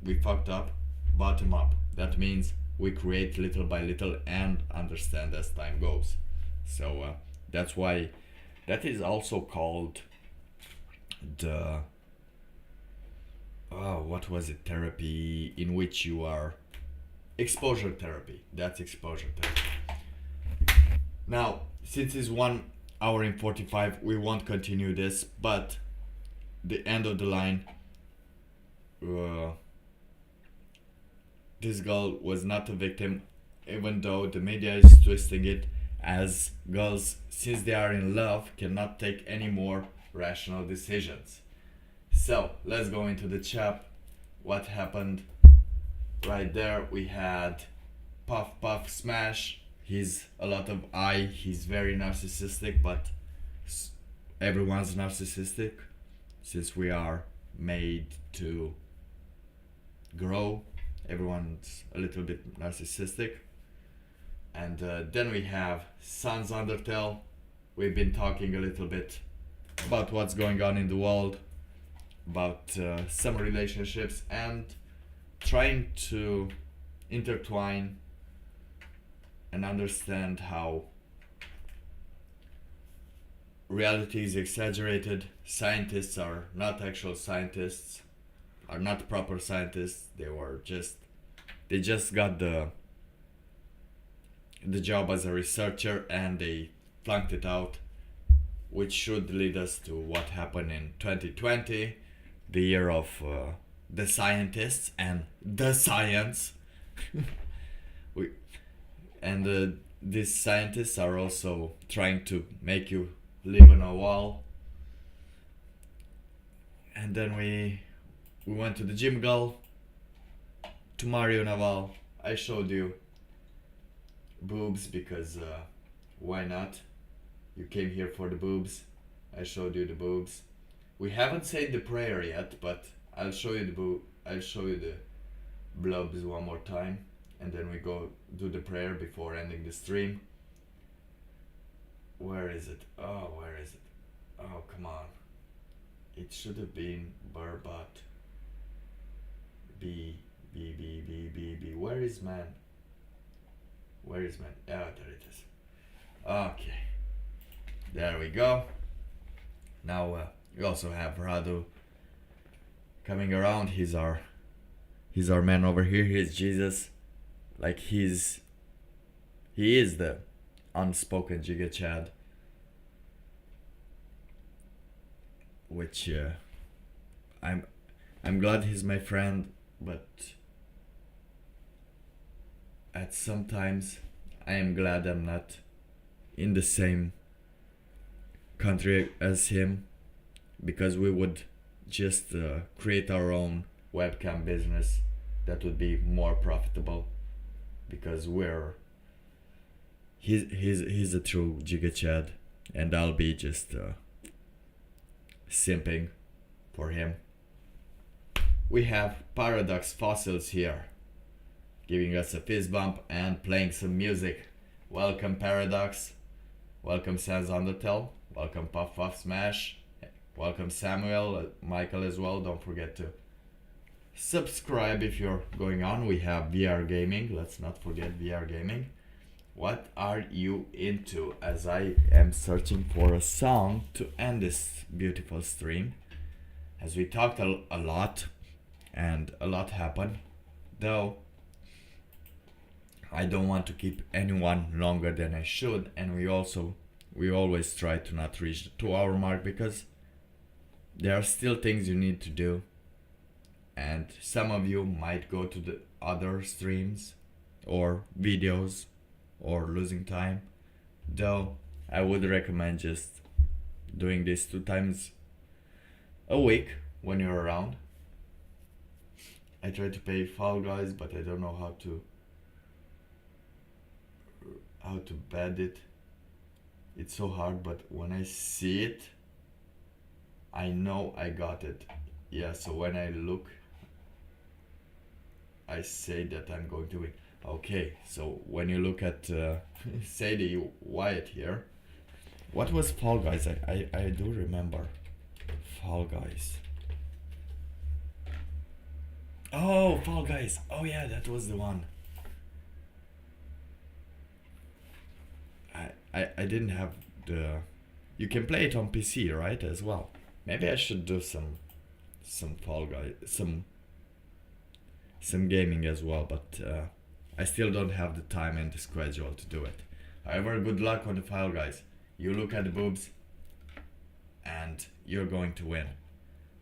We fucked up. Bottom up. That means we create little by little and understand as time goes. So that's why that is also called the what was it, therapy in which you are exposure therapy. That's exposure therapy. Now, since it's 1 hour and 45, we won't continue this, but the end of the line, this girl was not a victim, even though the media is twisting it as girls, since they are in love, cannot take any more rational decisions. So let's go into the chat. What happened right there? We had Puff Puff Smash. He's a lot of he's very narcissistic, but everyone's narcissistic since we are made to grow. Everyone's a little bit narcissistic. And then we have Sans Undertale. We've been talking a little bit about what's going on in the world, about some relationships, and trying to intertwine and understand how reality is exaggerated. Scientists are not actual scientists, are not proper scientists. They just got the job as a researcher and they flunked it out, which should lead us to what happened in 2020, the year of the scientists and the science. These scientists are also trying to make you live on a wall. And then we went to the gym girl, to Mario Naval. I showed you boobs because why not? You came here for the boobs. I showed you the boobs. We haven't said the prayer yet, but I'll show you the blobs one more time, and then we go do the prayer before ending the stream. Where is it? Oh, where is it? Oh, come on. It should have been Burbat. B. Where is man? Where is man? Oh, there it is. Okay. There we go. Now we also have Radu coming around. He's our man over here. He's Jesus. Like he is the unspoken Giga Chad. Which I'm glad he's my friend, but at sometimes I am glad I'm not in the same country as him, because we would just create our own webcam business that would be more profitable, because he's a true Giga Chad and I'll be just simping for him. We have Paradox Fossils here, giving us a fist bump and playing some music. Welcome Paradox, welcome Sans Undertale, welcome Puff Puff Smash, welcome Samuel, Michael as well. Don't forget to subscribe if you're going on. We have VR Gaming, let's not forget VR Gaming. What are you into? As I am searching for a song to end this beautiful stream, as we talked a lot and a lot happened, though I don't want to keep anyone longer than I should, and we always try to not reach the 2-hour mark, because there are still things you need to do, and some of you might go to the other streams or videos or losing time, though I would recommend just doing this 2 times a week when you're around. I try to play Fall Guys, but I don't know how to bed it. It's so hard, but when I see it, I know I got it. Yeah, so when I look, I say that I'm going to win. Okay, so when you look at Sadie Wyatt here, what was Fall Guys? I do remember Fall Guys. Oh, Fall Guys. Oh yeah, that was the one. I didn't have the... You can play it on PC, right, as well? Maybe I should do some Fall Guys, some gaming as well, but I still don't have the time and the schedule to do it. However, good luck on the Fall Guys. You look at the boobs and you're going to win.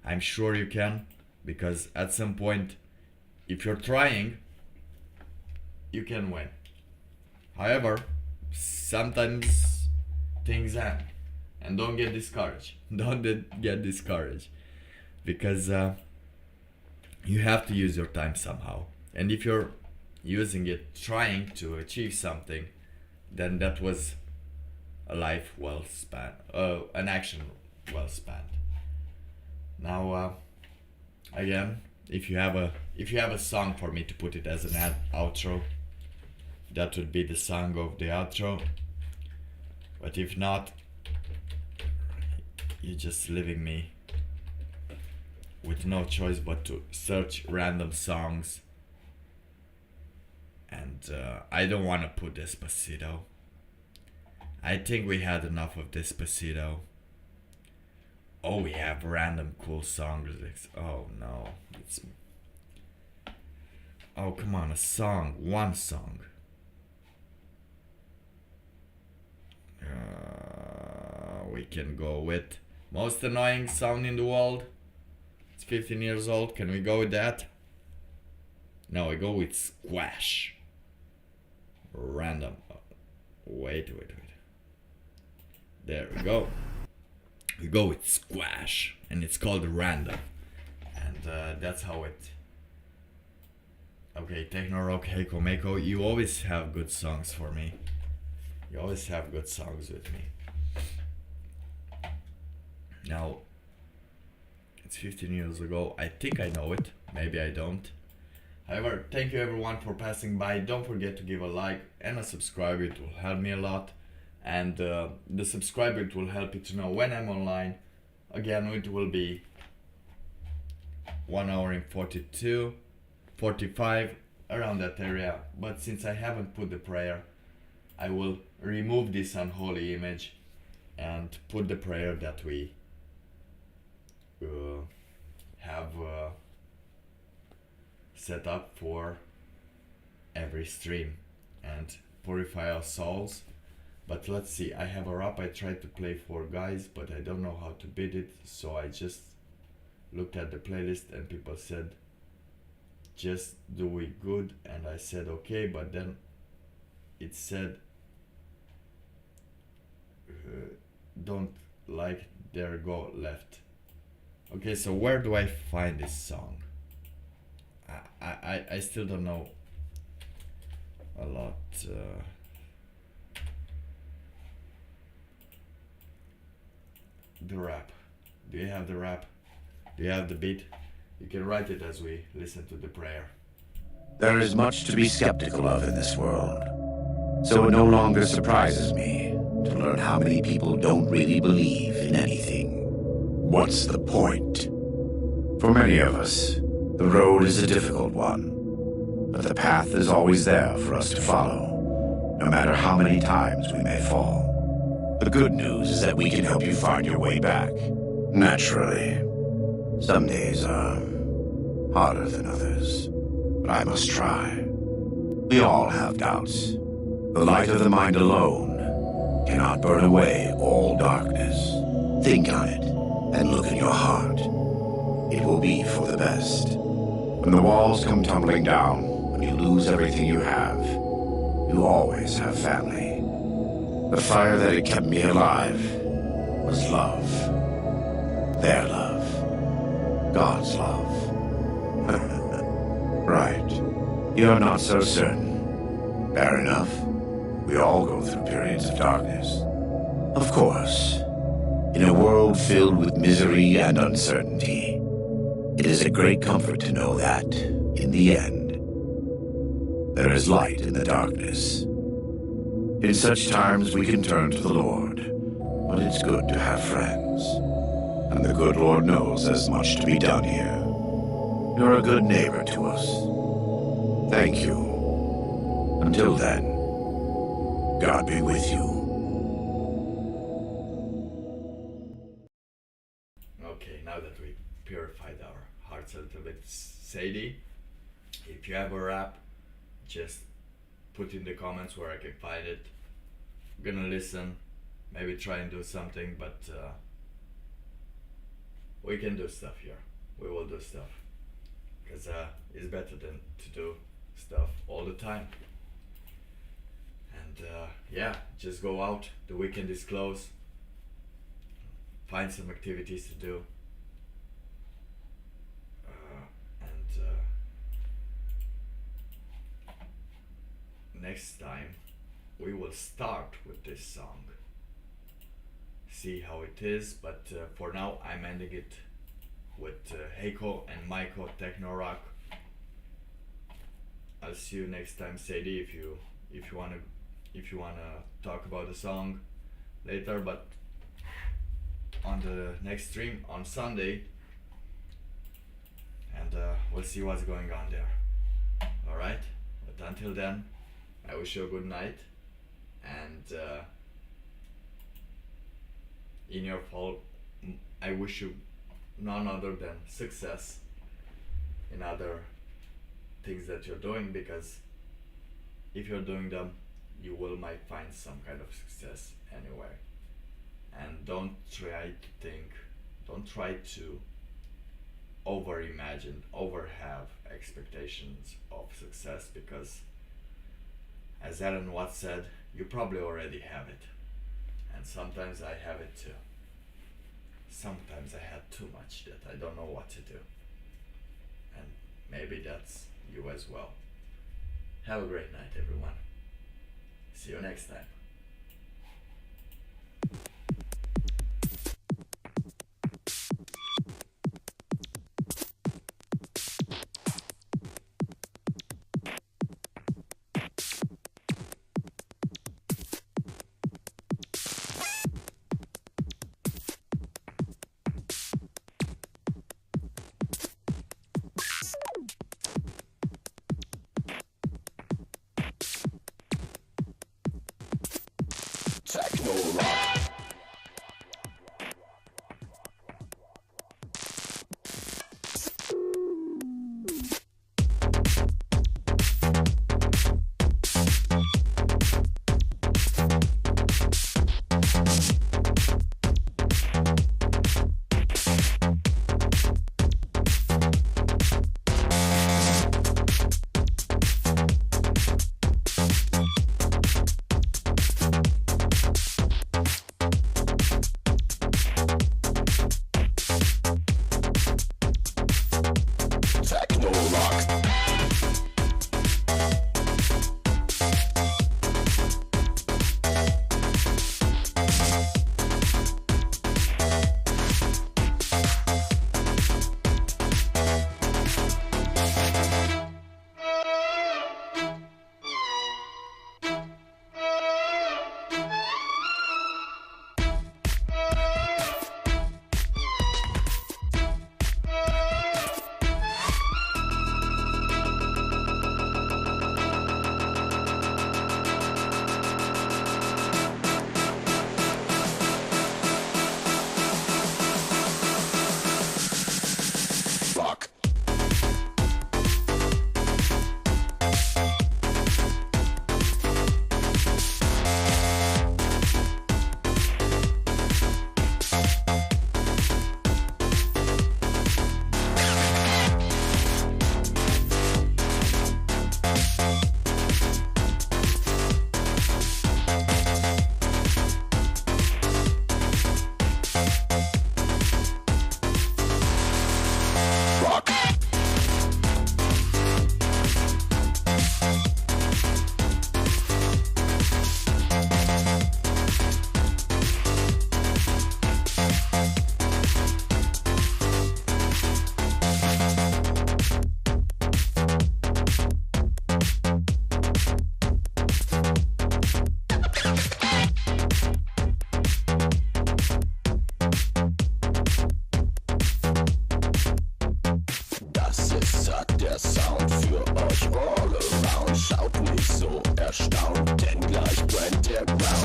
I'm sure you can, because at some point, if you're trying, you can win. However, sometimes things end, and don't get discouraged. Don't get discouraged, because you have to use your time somehow. And if you're using it trying to achieve something, then that was a life well spent, an action well spent. Now, again, if you have a song for me to put it as an outro, that would be the song of the outro. But if not, you're just leaving me with no choice but to search random songs. And I don't want to put Despacito. I think we had enough of Despacito. Oh, we have random cool songs. Oh no. Oh, come on, a song. One song. We can go with most annoying sound in the world. It's 15 years old. Can we go with that? No, we go with Squash. Random. Wait. There we go. We go with Squash, and it's called Random. And that's how it... Okay, Techno Rock, Heiko Meiko, you always have good songs for me. You always have good songs with me. Now, it's 15 years ago. I think I know it. Maybe I don't. However, thank you everyone for passing by. Don't forget to give a like and a subscribe. It will help me a lot. And the subscriber, it will help you to know when I'm online. Again, it will be 1 hour and 42, 45, around that area. But since I haven't put the prayer, I will remove this unholy image and put the prayer that we have set up for every stream and purify our souls. But let's see, I have a rap I tried to play for guys, but I don't know how to beat it, so I just looked at the playlist and people said just do it good, and I said okay, but then it said don't like, there go left. Okay, so where do I find this song? I still don't know a lot. The rap. Do you have the rap? Do you have the beat? You can write it as we listen to the prayer. There is much to be skeptical of in this world, so it no longer surprises me to learn how many people don't really believe in anything. What's the point? For many of us, the road is a difficult one, but the path is always there for us to follow, no matter how many times we may fall. The good news is that we can help you find your way back. Naturally, some days are harder than others, but I must try. We all have doubts. The light of the mind alone cannot burn away all darkness. Think on it and look in your heart. It will be for the best. When the walls come tumbling down, when you lose everything you have, you always have family. The fire that had kept me alive was love. Their love. God's love. Right. You're not so certain. Fair enough. We all go through periods of darkness. Of course. In a world filled with misery and uncertainty, it is a great comfort to know that, in the end, there is light in the darkness. In such times we can turn to the Lord, but it's good to have friends. And the good Lord knows there's much to be done here. You're a good neighbor to us. Thank you. Until then, God be with you. now that we purified our hearts a little bit, Sadie, if you have a rap, just put in the comments where I can find it. I'm gonna listen, maybe try and do something, but we can do stuff here. We will do stuff, because it's better than to do stuff all the time. And yeah, just go out. The weekend is close. Find some activities to do. Next time we will start with this song. See how it is, but for now I'm ending it with Heiko and Maiko Techno Rock. I'll see you next time, Sadie, if you wanna talk about the song later, but on the next stream on Sunday, and we'll see what's going on there. Alright? But until then, I wish you a good night, and in your fall, I wish you none other than success in other things that you're doing, because if you're doing them, you might find some kind of success anyway. And don't try to over-have expectations of success, because as Alan Watts said, you probably already have it. And sometimes I have it too. Sometimes I have too much that I don't know what to do. And maybe that's you as well. Have a great night, everyone. See you next time.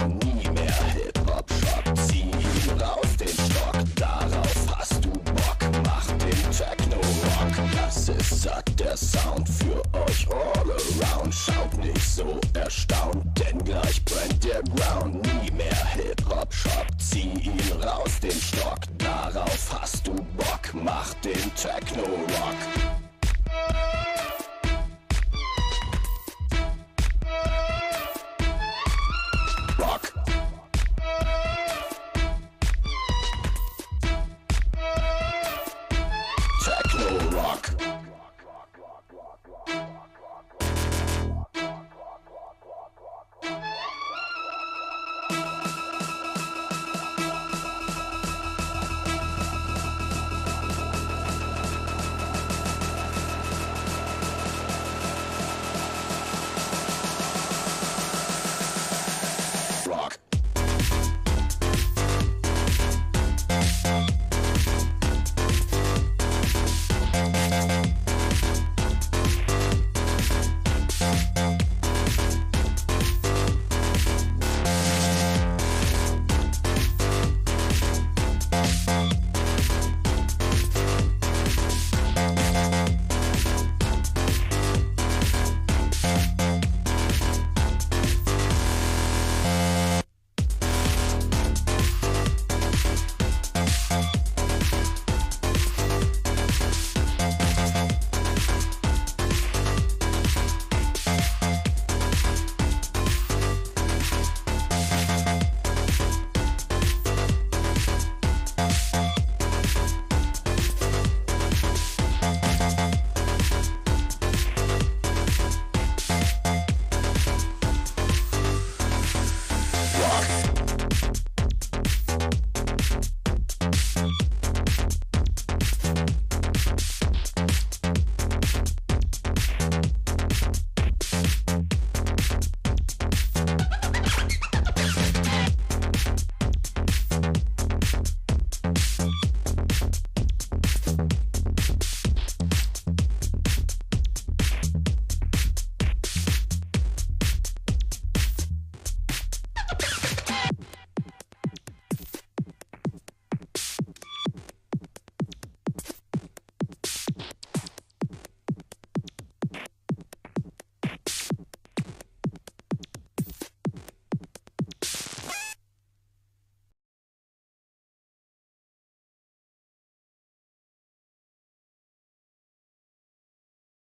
Nie mehr Hip-Hop-Schock, zieh ihn raus den Stock, darauf hast du Bock. der Sound für euch all around. Schaut nicht so erstaunt, denn gleich brennt der Ground. Nie mehr Hip-Hop-Shop, zieh ihn raus den Stock. Darauf hast du Bock, mach den Techno-Rock.